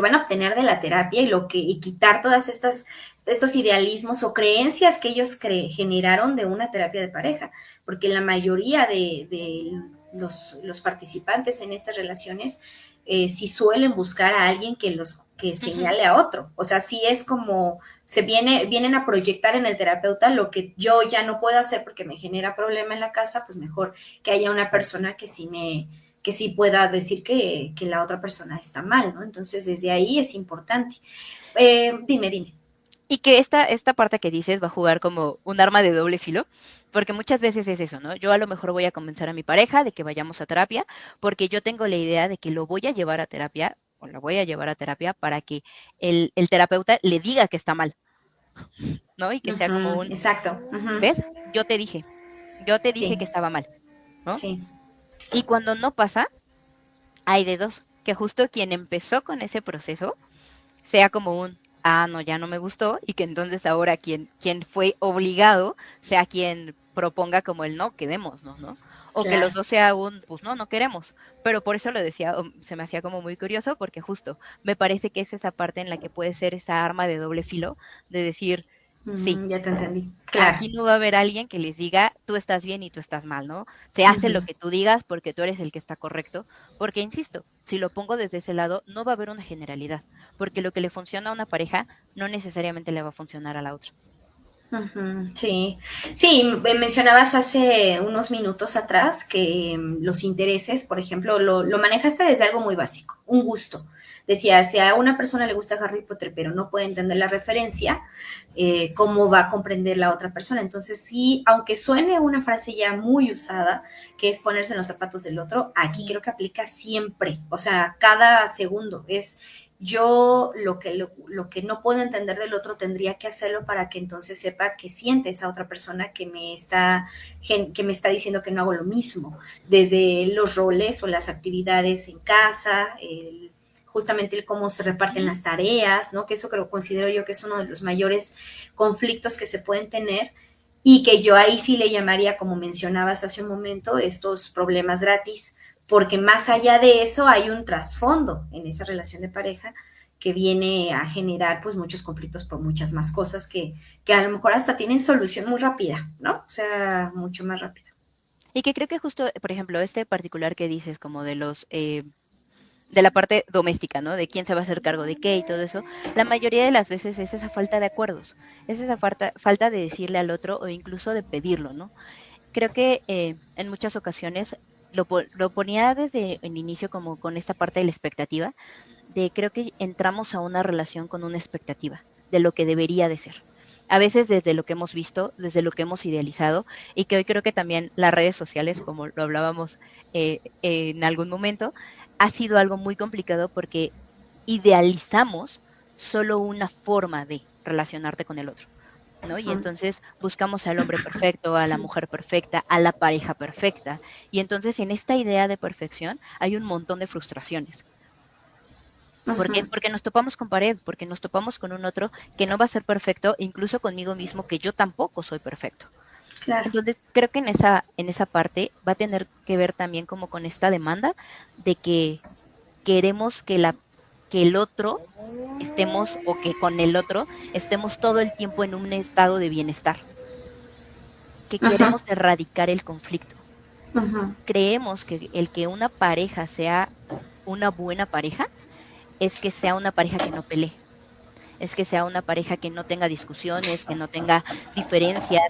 van a obtener de la terapia y quitar todas estos idealismos o creencias que ellos generaron de una terapia de pareja, porque la mayoría de los participantes en estas relaciones sí suelen buscar a alguien que Ujú. señale a otro, o sea, sí es como vienen a proyectar en el terapeuta lo que yo ya no puedo hacer porque me genera problema en la casa, pues mejor que haya una persona que sí pueda decir que la otra persona está mal, ¿no? Entonces, desde ahí es importante. Dime. Y que esta parte que dices va a jugar como un arma de doble filo, porque muchas veces es eso, ¿no? Yo a lo mejor voy a convencer a mi pareja de que vayamos a terapia, porque yo tengo la idea de que lo voy a llevar a terapia o la voy a llevar a terapia para que el terapeuta le diga que está mal, ¿no? Y que sea como un, Exacto. Ujú. ¿ves? Yo te dije Sí, que estaba mal, ¿no? sí. Y cuando no pasa, hay de dos, que justo quien empezó con ese proceso sea como un, ah, no, ya no me gustó, y que entonces ahora quien fue obligado sea quien proponga como el no, quedémonos, ¿no? o que los Claro. dos sea pues no, no queremos. Pero por eso lo decía, se me hacía como muy curioso, porque justo me parece que es esa parte en la que puede ser esa arma de doble filo, de decir, sí, Ya te entendí. Claro. aquí no va a haber alguien que les diga, tú estás bien y tú estás mal, ¿no? Se hace lo Ujú. que tú digas porque tú eres el que está correcto, porque, insisto, si lo pongo desde ese lado, no va a haber una generalidad, porque lo que le funciona a una pareja no necesariamente le va a funcionar a la otra. Ujú, sí, sí, mencionabas hace unos minutos atrás que los intereses, por ejemplo, lo manejaste desde algo muy básico, un gusto. Decía, si a una persona le gusta Harry Potter, pero no puede entender la referencia, ¿cómo va a comprender la otra persona? Entonces, sí, aunque suene una frase ya muy usada, que es ponerse en los zapatos del otro, aquí creo que aplica siempre, o sea, cada segundo. Es yo lo que no puedo entender del otro tendría que hacerlo para que entonces sepa que siente esa otra persona que me está diciendo que no hago lo mismo, desde los roles o las actividades en casa, justamente el cómo se reparten las tareas, ¿no? Que eso creo, considero yo que es uno de los mayores conflictos que se pueden tener y que yo ahí sí le llamaría, como mencionabas hace un momento, estos problemas gratis, porque más allá de eso hay un trasfondo en esa relación de pareja que viene a generar pues muchos conflictos por muchas más cosas que a lo mejor hasta tienen solución muy rápida, ¿no? O sea, mucho más rápida. Y que creo que justo, por ejemplo, este particular que dices, como de de la parte doméstica, ¿no? De quién se va a hacer cargo de qué y todo eso, la mayoría de las veces es esa falta de acuerdos, es esa falta de decirle al otro o incluso de pedirlo, ¿no? Creo que en muchas ocasiones lo ponía desde el inicio como con esta parte de la expectativa, de creo que entramos a una relación con una expectativa de lo que debería de ser. A veces desde lo que hemos visto, desde lo que hemos idealizado, y que hoy creo que también las redes sociales, como lo hablábamos en algún momento, ha sido algo muy complicado porque idealizamos solo una forma de relacionarte con el otro, ¿no? Y Ujú, entonces buscamos al hombre perfecto, a la mujer perfecta, a la pareja perfecta. Y entonces en esta idea de perfección hay un montón de frustraciones. ¿Por qué? ujú, Porque nos topamos con pared, porque nos topamos con un otro que no va a ser perfecto, incluso conmigo mismo, que yo tampoco soy perfecto. claro. Entonces, creo que en esa parte va a tener que ver también como con esta demanda de que queremos que el otro estemos o que con el otro estemos todo el tiempo en un estado de bienestar, que Ujú, queremos erradicar el conflicto. ujú, Creemos que el que una pareja sea una buena pareja es que sea una pareja que no pelee, es que sea una pareja que no tenga discusiones, que no tenga diferencias,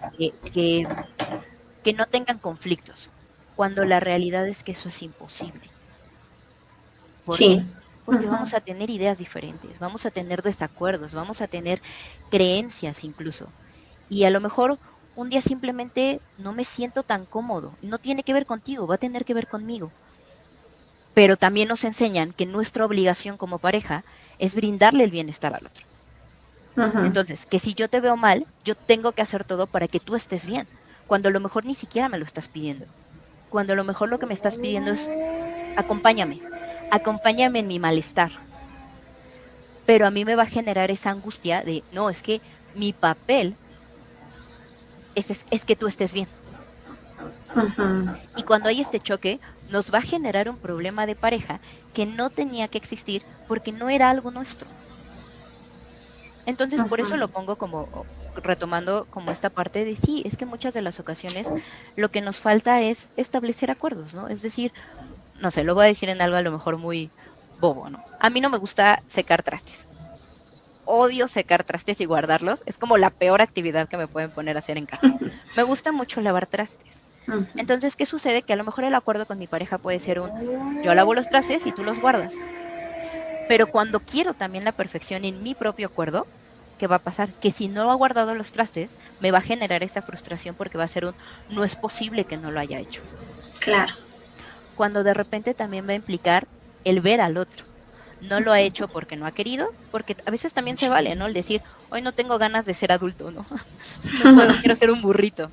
que no tengan conflictos, cuando la realidad es que eso es imposible. ¿Por qué? sí. Porque Ujú, vamos a tener ideas diferentes, vamos a tener desacuerdos, vamos a tener creencias incluso. Y a lo mejor un día simplemente no me siento tan cómodo. No tiene que ver contigo, va a tener que ver conmigo. Pero también nos enseñan que nuestra obligación como pareja es brindarle el bienestar al otro. ujú, Entonces, que si yo te veo mal, yo tengo que hacer todo para que tú estés bien, cuando a lo mejor ni siquiera me lo estás pidiendo. Cuando a lo mejor lo que me estás pidiendo es acompáñame, acompáñame en mi malestar. Pero a mí me va a generar esa angustia de, no, es que mi papel es que tú estés bien. ujú. Y cuando hay este choque, nos va a generar un problema de pareja que no tenía que existir porque no era algo nuestro. Entonces, por eso Ujú, lo pongo como retomando como esta parte de sí, es que muchas de las ocasiones lo que nos falta es establecer acuerdos, ¿no? Es decir, no sé, lo voy a decir en algo a lo mejor muy bobo, ¿no? A mí no me gusta secar trastes. Odio secar trastes y guardarlos. Es como la peor actividad que me pueden poner a hacer en casa. Me gusta mucho lavar trastes. ujú. Entonces, ¿qué sucede? Que a lo mejor el acuerdo con mi pareja puede ser yo lavo los trastes y tú los guardas. Pero cuando quiero también la perfección en mi propio acuerdo, ¿qué va a pasar? Que si no ha guardado los trastes, me va a generar esa frustración porque va a ser no es posible que no lo haya hecho. Claro. Cuando de repente también va a implicar el ver al otro. No lo ha hecho porque no ha querido, porque a veces también se vale, ¿no? El decir, hoy no tengo ganas de ser adulto, ¿no? No puedo, quiero ser un burrito.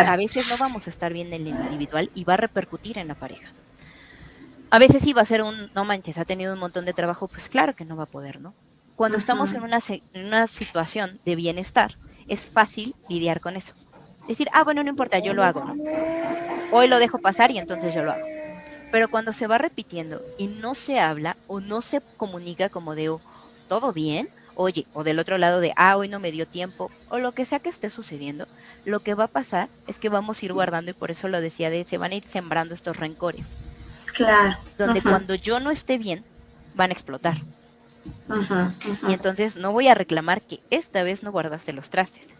A Claro. veces no vamos a estar bien en el individual y va a repercutir en la pareja. A veces sí va a ser no manches, ha tenido un montón de trabajo, pues claro que no va a poder, ¿no? Cuando estamos Ujú, en una situación de bienestar, es fácil lidiar con eso. Decir, bueno, no importa, yo lo hago, ¿no? hoy lo dejo pasar y entonces yo lo hago. Pero cuando se va repitiendo y no se habla o no se comunica como de, "Oh, ¿todo bien? Oye", o del otro lado de, hoy no me dio tiempo, o lo que sea que esté sucediendo, lo que va a pasar es que vamos a ir guardando, y por eso lo decía, se van a ir sembrando estos rencores, Claro. donde Ujú, cuando yo no esté bien, van a explotar. ujú, Y ujú, entonces no voy a reclamar que esta vez no guardaste los trastes.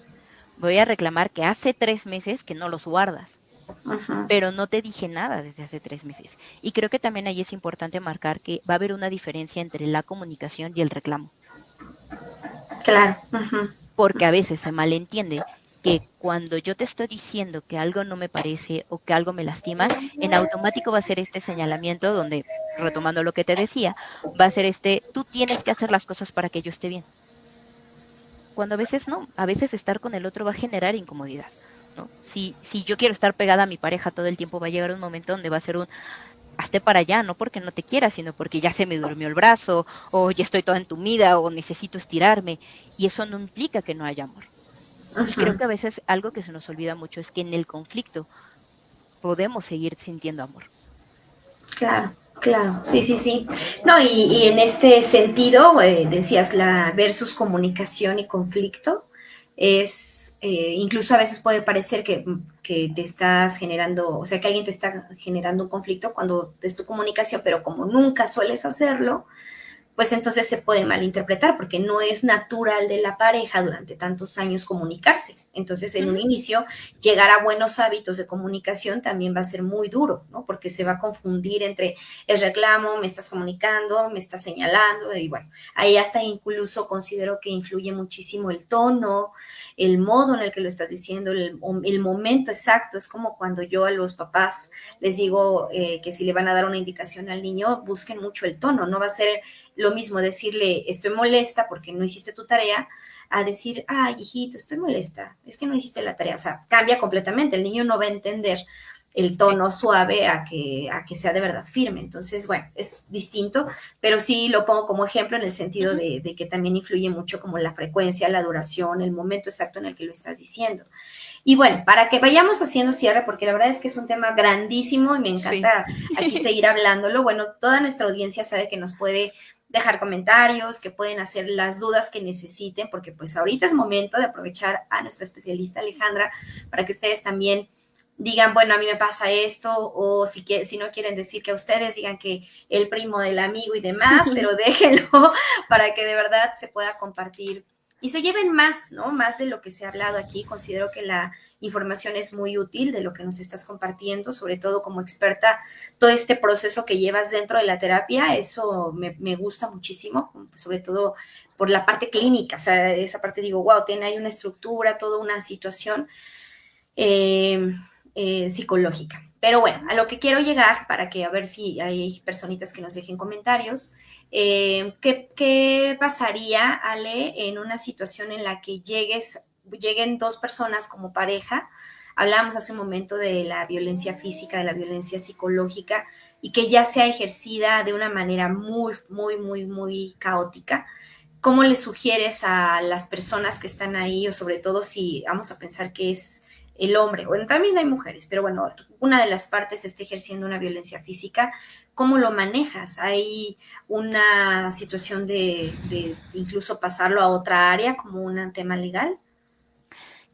Voy a reclamar que hace 3 meses que no los guardas, ujú. pero no te dije nada desde hace 3 meses. Y creo que también ahí es importante marcar que va a haber una diferencia entre la comunicación y el reclamo, Claro. Ujú, porque a veces se malentiende que cuando yo te estoy diciendo que algo no me parece o que algo me lastima, en automático va a ser este señalamiento donde, retomando lo que te decía, va a ser tú tienes que hacer las cosas para que yo esté bien. Cuando a veces no, a veces estar con el otro va a generar incomodidad, ¿no? Si yo quiero estar pegada a mi pareja todo el tiempo, va a llegar un momento donde va a ser hazte para allá, no porque no te quiera, sino porque ya se me durmió el brazo, o ya estoy toda entumida, o necesito estirarme, y eso no implica que no haya amor. Y creo ujú. que a veces algo que se nos olvida mucho es que en el conflicto podemos seguir sintiendo amor. Claro, claro, sí, sí, sí. No, y en este sentido, decías la versus comunicación y conflicto, es, incluso a veces puede parecer que te estás generando, o sea, que alguien te está generando un conflicto cuando es tu comunicación, pero como nunca sueles hacerlo, pues entonces se puede malinterpretar porque no es natural de la pareja durante tantos años comunicarse. Entonces, en un Ujú. inicio, llegar a buenos hábitos de comunicación también va a ser muy duro, ¿no? Porque se va a confundir entre el reclamo, me estás comunicando, me estás señalando, y bueno, ahí hasta incluso considero que influye muchísimo el tono, el modo en el que lo estás diciendo, el momento exacto. Es como cuando yo a los papás les digo que si le van a dar una indicación al niño, busquen mucho el tono, no va a ser lo mismo decirle estoy molesta porque no hiciste tu tarea a decir, ay, hijito, estoy molesta, es que no hiciste la tarea. O sea, cambia completamente. El niño no va a entender el Sí. tono suave a que sea de verdad firme. Entonces, bueno, es distinto, pero sí lo pongo como ejemplo en el sentido Ujú. de que también influye mucho como la frecuencia, la duración, el momento exacto en el que lo estás diciendo. Y bueno, para que vayamos haciendo cierre, porque la verdad es que es un tema grandísimo y me Sí. encanta aquí seguir hablándolo. Bueno, toda nuestra audiencia sabe que nos puede dejar comentarios, que pueden hacer las dudas que necesiten, porque pues ahorita es momento de aprovechar a nuestra especialista Alejandra para que ustedes también digan, bueno, a mí me pasa esto, o si no quieren decir que a ustedes digan que el primo del amigo y demás, pero déjenlo para que de verdad se pueda compartir y se lleven más, ¿no? Más de lo que se ha hablado aquí. Considero que la información es muy útil de lo que nos estás compartiendo, sobre todo como experta, todo este proceso que llevas dentro de la terapia, eso me gusta muchísimo, sobre todo por la parte clínica, o sea, esa parte digo, wow, tiene ahí una estructura, toda una situación eh, psicológica. Pero bueno, a lo que quiero llegar, para que a ver si hay personitas que nos dejen comentarios, ¿qué pasaría, Ale, en una situación en la que lleguen dos personas como pareja? Hablábamos hace un momento de la violencia física, de la violencia psicológica, y que ya sea ejercida de una manera muy, muy, muy, muy caótica. ¿Cómo le sugieres a las personas que están ahí, o sobre todo si vamos a pensar que es el hombre, bueno, también hay mujeres, pero bueno, una de las partes está ejerciendo una violencia física, ¿cómo lo manejas? ¿Hay una situación de incluso pasarlo a otra área como un tema legal?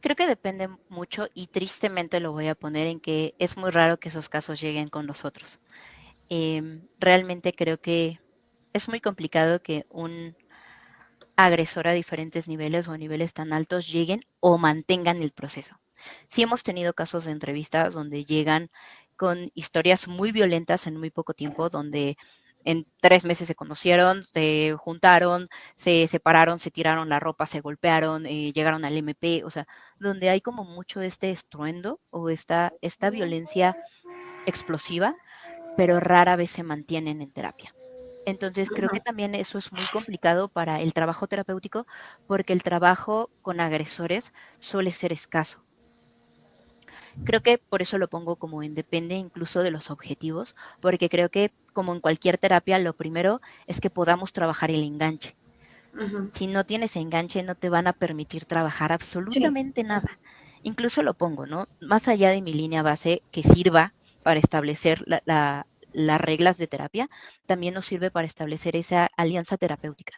Creo que depende mucho y tristemente lo voy a poner en que es muy raro que esos casos lleguen con nosotros. Realmente creo que es muy complicado que un agresor a diferentes niveles o a niveles tan altos lleguen o mantengan el proceso. Sí hemos tenido casos de entrevistas donde llegan con historias muy violentas en muy poco tiempo, donde en 3 meses se conocieron, se juntaron, se separaron, se tiraron la ropa, se golpearon, llegaron al MP, o sea, donde hay como mucho este estruendo o esta violencia explosiva, pero rara vez se mantienen en terapia. Entonces, creo que también eso es muy complicado para el trabajo terapéutico porque el trabajo con agresores suele ser escaso. Creo que por eso lo pongo como en depende incluso de los objetivos, porque creo que como en cualquier terapia, lo primero es que podamos trabajar el enganche. Uh -huh. Si no tienes enganche, no te van a permitir trabajar Sí. absolutamente nada. incluso lo pongo, ¿no? Más allá de mi línea base que sirva para establecer las reglas de terapia, también nos sirve para establecer esa alianza terapéutica,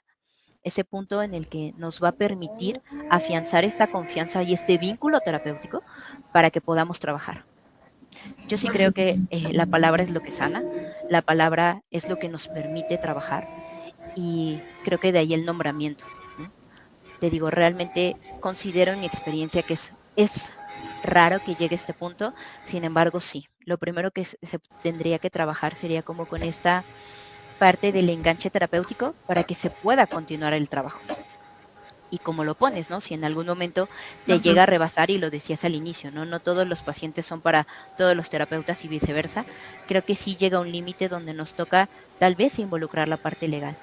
ese punto en el que nos va a permitir afianzar esta confianza y este vínculo terapéutico para que podamos trabajar. Yo sí creo que la palabra es lo que sana, la palabra es lo que nos permite trabajar y creo que de ahí el nombramiento, ¿no? Te digo, realmente considero en mi experiencia que es raro que llegue a este punto, sin embargo, sí. Lo primero que se tendría que trabajar sería como con esta parte del enganche terapéutico para que se pueda continuar el trabajo. Y como lo pones, ¿no? Si en algún momento te Ujú. llega a rebasar, y lo decías al inicio, ¿no? No todos los pacientes son para todos los terapeutas y viceversa. Creo que sí llega un límite donde nos toca tal vez involucrar la parte legal.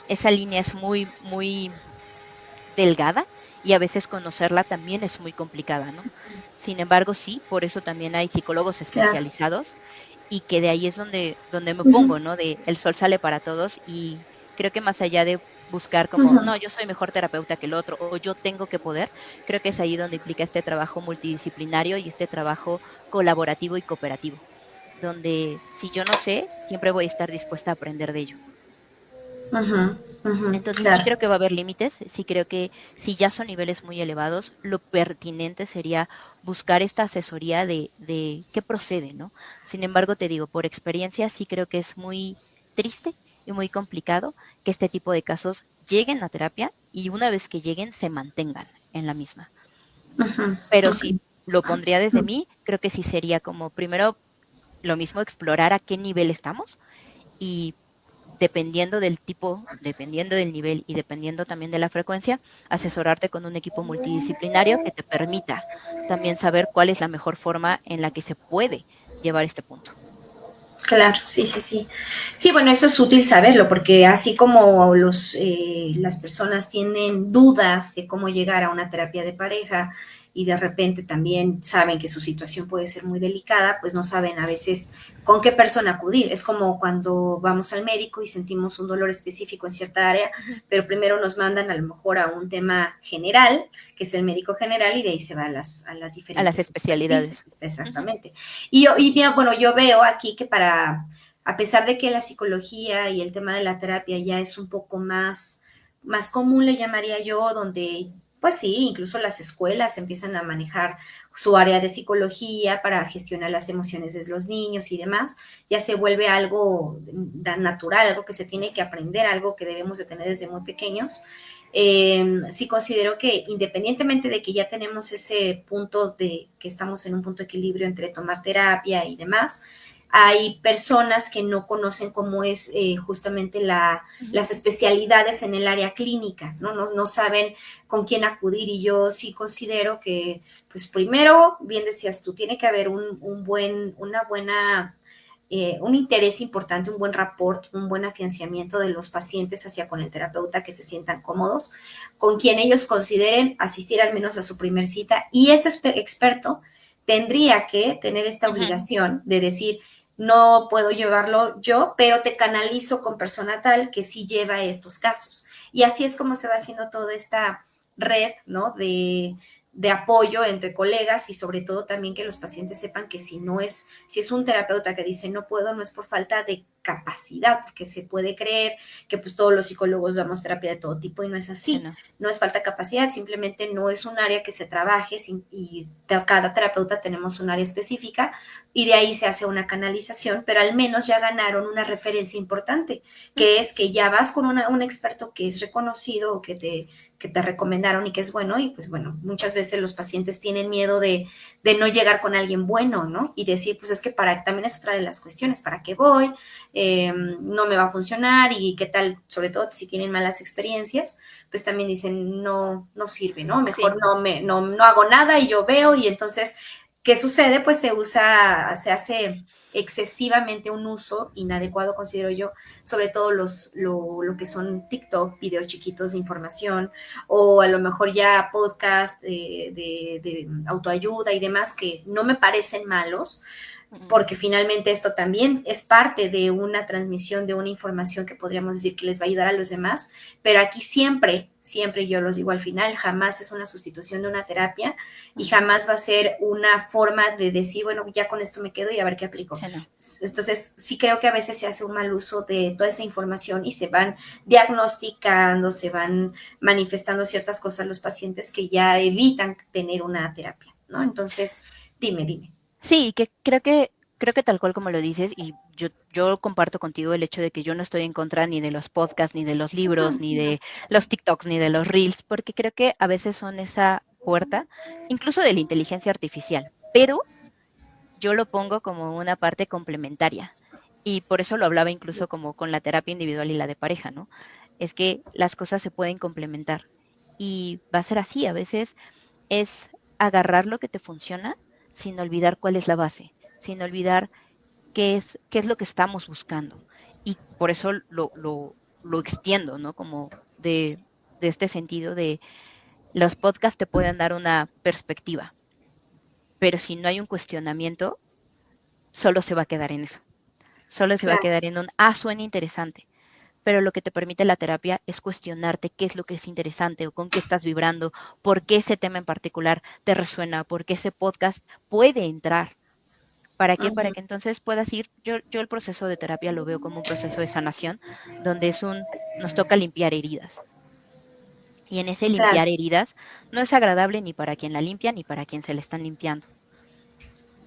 Esa línea es muy, muy delgada y a veces conocerla también es muy complicada, ¿no? Sin embargo, sí, por eso también hay psicólogos Claro. especializados y que de ahí es donde me Ujú, pongo, ¿no? De el sol sale para todos y creo que más allá de buscar como, ujú. no, yo soy mejor terapeuta que el otro o yo tengo que poder, creo que es ahí donde implica este trabajo multidisciplinario y este trabajo colaborativo y cooperativo, donde si yo no sé, siempre voy a estar dispuesta a aprender de ello. Ujú, ujú, Entonces sí claro. creo que va a haber límites, sí creo que si ya son niveles muy elevados, lo pertinente sería buscar esta asesoría de qué procede, ¿no? Sin embargo, te digo, por experiencia sí creo que es muy triste y muy complicado que este tipo de casos lleguen a terapia y una vez que lleguen se mantengan en la misma. Ujú, Pero ok. si lo pondría desde mí, creo que sí sería como primero lo mismo explorar a qué nivel estamos y dependiendo del tipo, dependiendo del nivel y dependiendo también de la frecuencia, asesorarte con un equipo multidisciplinario que te permita también saber cuál es la mejor forma en la que se puede llevar este punto. Claro, sí, sí, sí. Sí, bueno, eso es útil saberlo, porque así como las personas tienen dudas de cómo llegar a una terapia de pareja y de repente también saben que su situación puede ser muy delicada, pues no saben a veces con qué persona acudir. Es como cuando vamos al médico y sentimos un dolor específico en cierta área, Ujú. pero primero nos mandan a lo mejor a un tema general, que es el médico general, y de ahí se va a las A las diferentes especialidades. expertices. Ujú. Exactamente. Bueno, yo veo aquí que a pesar de que la psicología y el tema de la terapia ya es un poco más común, le llamaría yo, donde, pues sí, incluso las escuelas empiezan a manejar su área de psicología para gestionar las emociones de los niños y demás, ya se vuelve algo natural, algo que se tiene que aprender, algo que debemos de tener desde muy pequeños. Sí considero que independientemente de que ya tenemos ese punto de que estamos en un punto de equilibrio entre tomar terapia y demás, hay personas que no conocen cómo es justamente Ujú. las especialidades en el área clínica, ¿no? No saben con quién acudir y yo sí considero que, pues primero, bien decías tú, tiene que haber una buena un interés importante, un buen rapport, un buen afianzamiento de los pacientes hacia con el terapeuta, que se sientan cómodos, con quien ellos consideren asistir al menos a su primer cita y ese experto tendría que tener esta Ujú. obligación de decir, no puedo llevarlo yo, pero te canalizo con persona tal que sí lleva estos casos. Y así es como se va haciendo toda esta red, ¿no? De apoyo entre colegas y sobre todo también que los pacientes sepan que si es un terapeuta que dice no puedo, no es por falta de capacidad, porque se puede creer que pues todos los psicólogos damos terapia de todo tipo y no es Sí, así, no. no es falta de capacidad, simplemente no es un área que se trabaje y cada terapeuta tenemos un área específica y de ahí se hace una canalización, pero al menos ya ganaron una referencia importante, que Ujú. es que ya vas con un experto que es reconocido o que te recomendaron y que es bueno, y pues bueno, muchas veces los pacientes tienen miedo de no llegar con alguien bueno, ¿no? Y decir, pues es que también es otra de las cuestiones, ¿para qué voy? No me va a funcionar y qué tal, sobre todo si tienen malas experiencias, pues también dicen, no sirve, ¿no? Sí, Mejor no hago nada y yo veo y entonces, ¿qué sucede? Pues se hace excesivamente un uso inadecuado, considero yo, sobre todo lo que son TikTok, videos chiquitos de información, o a lo mejor ya podcast de autoayuda y demás que no me parecen malos, ujú. porque finalmente esto también es parte de una transmisión de una información que podríamos decir que les va a ayudar a los demás, pero aquí siempre siempre yo los digo al final, jamás es una sustitución de una terapia y jamás va a ser una forma de decir, bueno, ya con esto me quedo y a ver qué aplico. Sí, no. Entonces, sí creo que a veces se hace un mal uso de toda esa información y se van diagnosticando, se van manifestando ciertas cosas los pacientes que ya evitan tener una terapia, ¿no? Entonces, dime. Sí, que creo que tal cual como lo dices, y yo comparto contigo el hecho de que yo no estoy en contra ni de los podcasts, ni de los libros, ni No. de los TikToks, ni de los Reels, porque creo que a veces son esa puerta, incluso de la inteligencia artificial, pero yo lo pongo como una parte complementaria. Y por eso lo hablaba incluso como con la terapia individual y la de pareja, ¿no? Es que las cosas se pueden complementar. Y va a ser así, a veces es agarrar lo que te funciona sin olvidar cuál es la base, sin olvidar qué es lo que estamos buscando. Y por eso lo extiendo, ¿no? Como de este sentido de los podcasts te pueden dar una perspectiva, pero si no hay un cuestionamiento, solo se va a quedar en eso. Solo se va a Claro. quedar en un, suena interesante. Pero lo que te permite la terapia es cuestionarte qué es lo que es interesante o con qué estás vibrando, por qué ese tema en particular te resuena, por qué ese podcast puede entrar. ¿Para qué? Para Uh-huh. que entonces puedas ir, yo el proceso de terapia lo veo como un proceso de sanación, donde nos toca limpiar heridas. Y en ese Claro. limpiar heridas no es agradable ni para quien la limpia ni para quien se le están limpiando.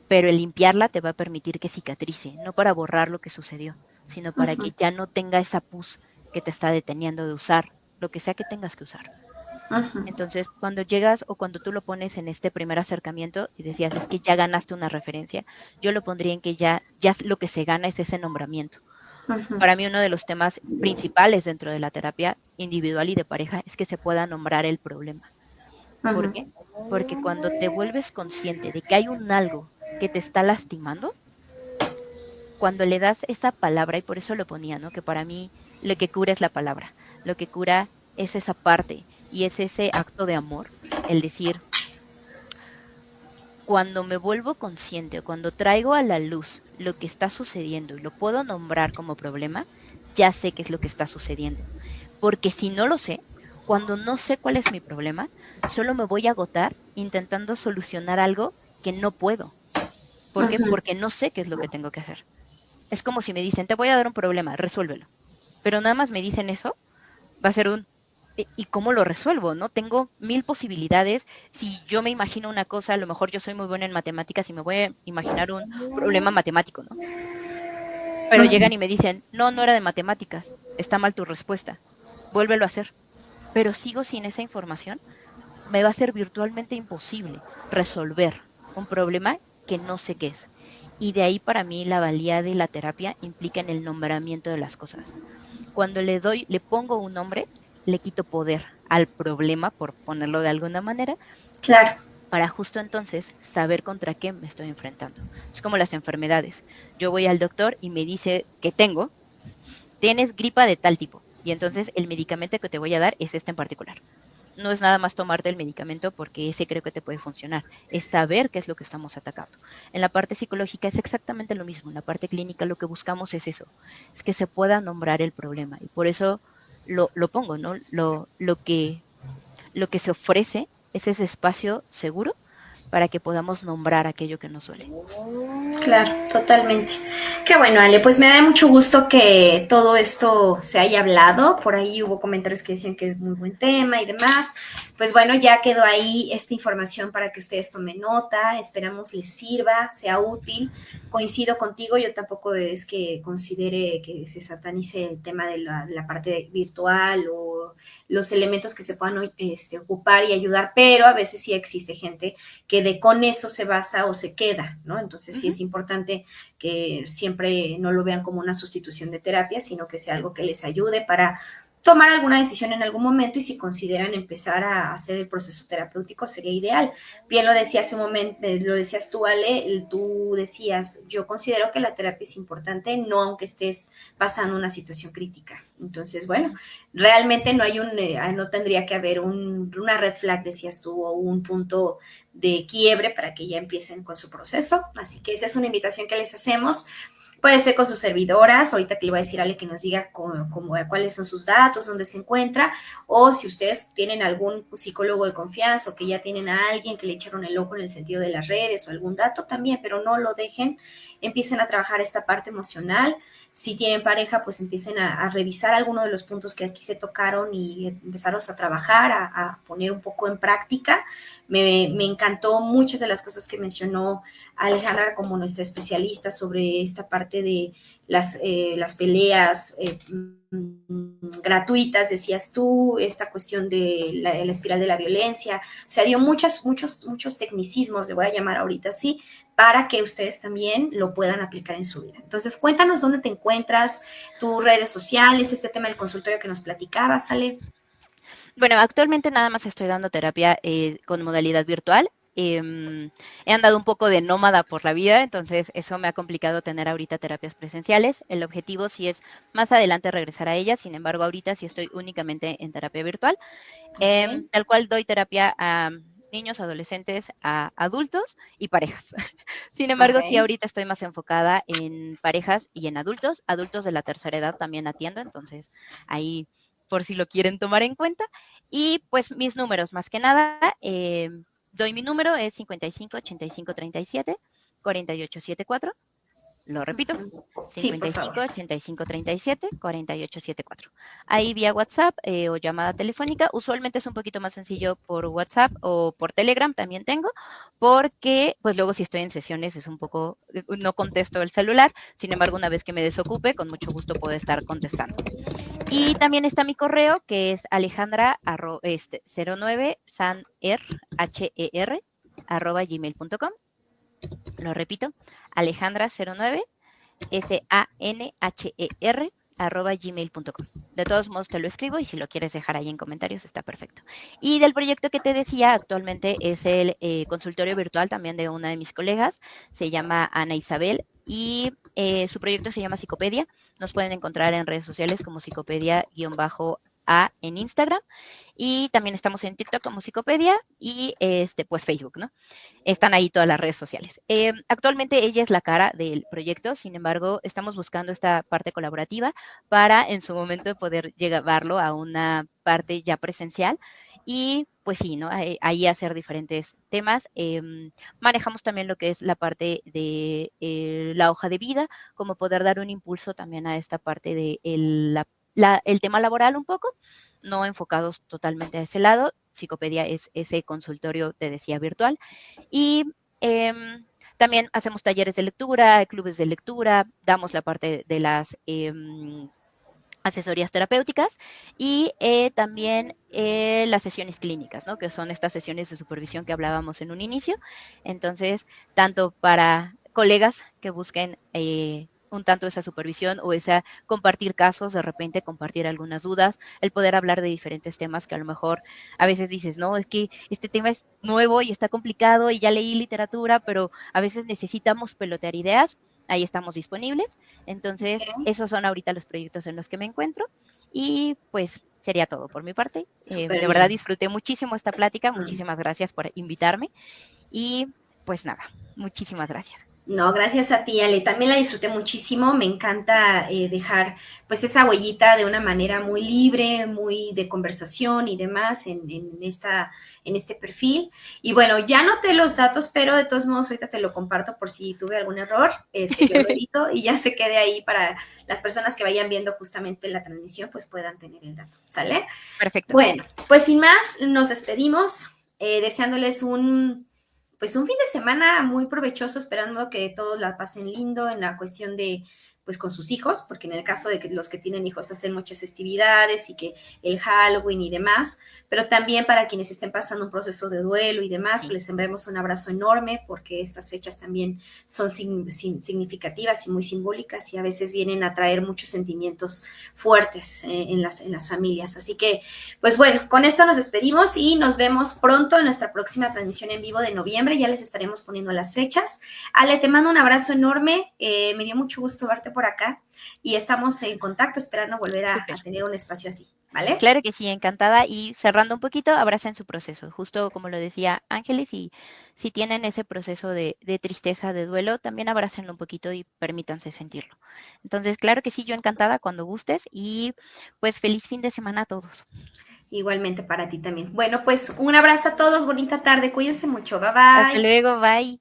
Pero el limpiarla te va a permitir que cicatrice, no para borrar lo que sucedió, sino para Uh-huh. que ya no tenga esa pus que te está deteniendo de usar lo que sea que tengas que usar. Uh-huh. Entonces, cuando llegas o cuando tú lo pones en este primer acercamiento y decías, es que ya ganaste una referencia, yo lo pondría en que ya lo que se gana es ese nombramiento. Uh-huh. Para mí uno de los temas principales dentro de la terapia individual y de pareja es que se pueda nombrar el problema. ¿Por Uh-huh. qué? Porque cuando te vuelves consciente de que hay un algo que te está lastimando, cuando le das esa palabra, y por eso lo ponía, ¿no? Que para mí lo que cura es la palabra, lo que cura es esa parte y es ese acto de amor, el decir, cuando me vuelvo consciente o cuando traigo a la luz lo que está sucediendo y lo puedo nombrar como problema, ya sé qué es lo que está sucediendo. Porque si no lo sé, cuando no sé cuál es mi problema, solo me voy a agotar intentando solucionar algo que no puedo. ¿Por qué? Uh-huh. Porque no sé qué es lo que tengo que hacer. Es como si me dicen, te voy a dar un problema, resuélvelo. Pero nada más me dicen eso, va a ser ¿y cómo lo resuelvo? ¿No? Tengo mil posibilidades. Si yo me imagino una cosa, a lo mejor yo soy muy buena en matemáticas y me voy a imaginar un problema matemático, ¿no? Pero llegan y me dicen, no, no era de matemáticas, está mal tu respuesta, vuélvelo a hacer. Pero sigo sin esa información, me va a ser virtualmente imposible resolver un problema que no sé qué es. Y de ahí para mí la valía de la terapia implica en el nombramiento de las cosas. Cuando le pongo un nombre, le quito poder al problema, por ponerlo de alguna manera, Claro. para justo entonces saber contra qué me estoy enfrentando. Es como las enfermedades. Yo voy al doctor y me dice que tienes gripa de tal tipo, y entonces el medicamento que te voy a dar es este en particular. No es nada más tomarte el medicamento porque ese creo que te puede funcionar, es saber qué es lo que estamos atacando. En la parte psicológica es exactamente lo mismo, en la parte clínica lo que buscamos es eso, es que se pueda nombrar el problema y por eso lo pongo, ¿no? Lo que se ofrece es ese espacio seguro para que podamos nombrar aquello que nos duele. Claro, totalmente. Qué bueno, Ale. Pues me da mucho gusto que todo esto se haya hablado. Por ahí hubo comentarios que decían que es muy buen tema y demás. Pues bueno, ya quedó ahí esta información para que ustedes tomen nota. Esperamos les sirva, sea útil. Coincido contigo, yo tampoco es que considere que se satanice el tema de la parte virtual o los elementos que se puedan ocupar y ayudar, pero a veces sí existe gente que con eso se basa o se queda, ¿no? Entonces sí Ujú. es importante que siempre no lo vean como una sustitución de terapia, sino que sea algo que les ayude para tomar alguna decisión en algún momento y si consideran empezar a hacer el proceso terapéutico sería ideal. Bien lo decía hace un momento, lo decías tú, Ale, tú decías, yo considero que la terapia es importante, no aunque estés pasando una situación crítica. Entonces, bueno, realmente no tendría que haber una red flag, decías tú, o un punto de quiebre para que ya empiecen con su proceso. Así que esa es una invitación que les hacemos. Puede ser con sus servidoras, ahorita que le voy a decir a Ale que nos diga cuáles son sus datos, dónde se encuentra, o si ustedes tienen algún psicólogo de confianza o que ya tienen a alguien que le echaron el ojo en el sentido de las redes o algún dato también, pero no lo dejen, empiecen a trabajar esta parte emocional. Si tienen pareja, pues empiecen a revisar algunos de los puntos que aquí se tocaron y empezarlos a trabajar, a poner un poco en práctica. Me encantó muchas de las cosas que mencionó Alejandra como nuestra especialista sobre esta parte de las peleas gratuitas, decías tú, esta cuestión de la espiral de la violencia. O sea, dio muchos tecnicismos, le voy a llamar ahorita así, para que ustedes también lo puedan aplicar en su vida. Entonces, cuéntanos dónde te encuentras, tus redes sociales, este tema del consultorio que nos platicabas, Ale. Bueno, actualmente nada más estoy dando terapia con modalidad virtual. He andado un poco de nómada por la vida, entonces eso me ha complicado tener ahorita terapias presenciales. El objetivo sí es más adelante regresar a ellas, sin embargo ahorita sí estoy únicamente en terapia virtual, Okay. tal cual doy terapia a niños, adolescentes, a adultos y parejas. Sin embargo, sí Ok. ahorita estoy más enfocada en parejas y en adultos. Adultos de la tercera edad también atiendo, entonces ahí por si lo quieren tomar en cuenta. Y pues mis números, más que nada, doy mi número, es 55 85 37 48 74. Lo repito, Sí, por favor. 55 85 37 48 74. Ahí vía WhatsApp o llamada telefónica. Usualmente es un poquito más sencillo por WhatsApp o por Telegram también tengo, porque pues luego si estoy en sesiones es un poco, no contesto el celular, sin embargo una vez que me desocupe, con mucho gusto puedo estar contestando. Y también está mi correo que es alejandra 09 sanher @gmail.com. Lo repito, alejandra09 sanher @gmail.com. De todos modos te lo escribo y si lo quieres dejar ahí en comentarios está perfecto. Y del proyecto que te decía, actualmente es el consultorio virtual también de una de mis colegas, se llama Ana Isabel y su proyecto se llama Psicopedia. Nos pueden encontrar en redes sociales como psicopedia-a en Instagram y también estamos en TikTok como Psicopedia y pues Facebook, ¿no? Están ahí todas las redes sociales. Actualmente ella es la cara del proyecto, sin embargo, estamos buscando esta parte colaborativa para en su momento poder llevarlo a una parte ya presencial y pues sí, ¿no? Ahí hacer diferentes temas. Manejamos también lo que es la parte de la hoja de vida, como poder dar un impulso también a esta parte de el tema laboral un poco, no enfocados totalmente a ese lado. Psicopedia es ese consultorio, te decía, virtual. Y también hacemos talleres de lectura, clubes de lectura, damos la parte de las asesorías terapéuticas y también las sesiones clínicas, ¿no? Que son estas sesiones de supervisión que hablábamos en un inicio. Entonces, tanto para colegas que busquen un tanto esa supervisión o esa compartir casos, de repente compartir algunas dudas, el poder hablar de diferentes temas que a lo mejor a veces dices, no, es que este tema es nuevo y está complicado y ya leí literatura, pero a veces necesitamos pelotear ideas, ahí estamos disponibles. Entonces, Okay. esos son ahorita los proyectos en los que me encuentro y pues sería todo por mi parte. Súper De verdad bien. disfruté muchísimo esta plática, muchísimas gracias por invitarme y pues nada, muchísimas gracias. No, gracias a ti, Ale. También la disfruté muchísimo. Me encanta dejar pues esa huellita de una manera muy libre, muy de conversación y demás en este perfil. Y bueno, ya noté los datos, pero de todos modos ahorita te lo comparto por si tuve algún error. Yo lo edito y ya se quede ahí para las personas que vayan viendo justamente la transmisión, pues puedan tener el dato. ¿Sale? Perfecto. Bueno, pues sin más, nos despedimos deseándoles pues un fin de semana muy provechoso, esperando que todos la pasen lindo en la cuestión de, pues con sus hijos, porque en el caso de que los que tienen hijos hacen muchas festividades y que el Halloween y demás, pero también para quienes estén pasando un proceso de duelo y demás, pues Sí, les enviamos un abrazo enorme, porque estas fechas también son significativas y muy simbólicas y a veces vienen a traer muchos sentimientos fuertes en las familias. Así que, pues bueno, con esto nos despedimos y nos vemos pronto en nuestra próxima transmisión en vivo de noviembre. Ya les estaremos poniendo las fechas. Ale, te mando un abrazo enorme. Me dio mucho gusto verte por acá y estamos en contacto esperando volver a súper. tener un espacio así. ¿vale? Claro que sí, encantada. Y cerrando un poquito, abracen su proceso. Justo como lo decía Ángeles, y si tienen ese proceso de tristeza, de duelo, también abrácenlo un poquito y permítanse sentirlo. Entonces, claro que sí, yo encantada cuando gustes y pues feliz fin de semana a todos. Igualmente para ti también. Bueno, pues un abrazo a todos, bonita tarde, cuídense mucho, bye Hasta bye. luego, bye.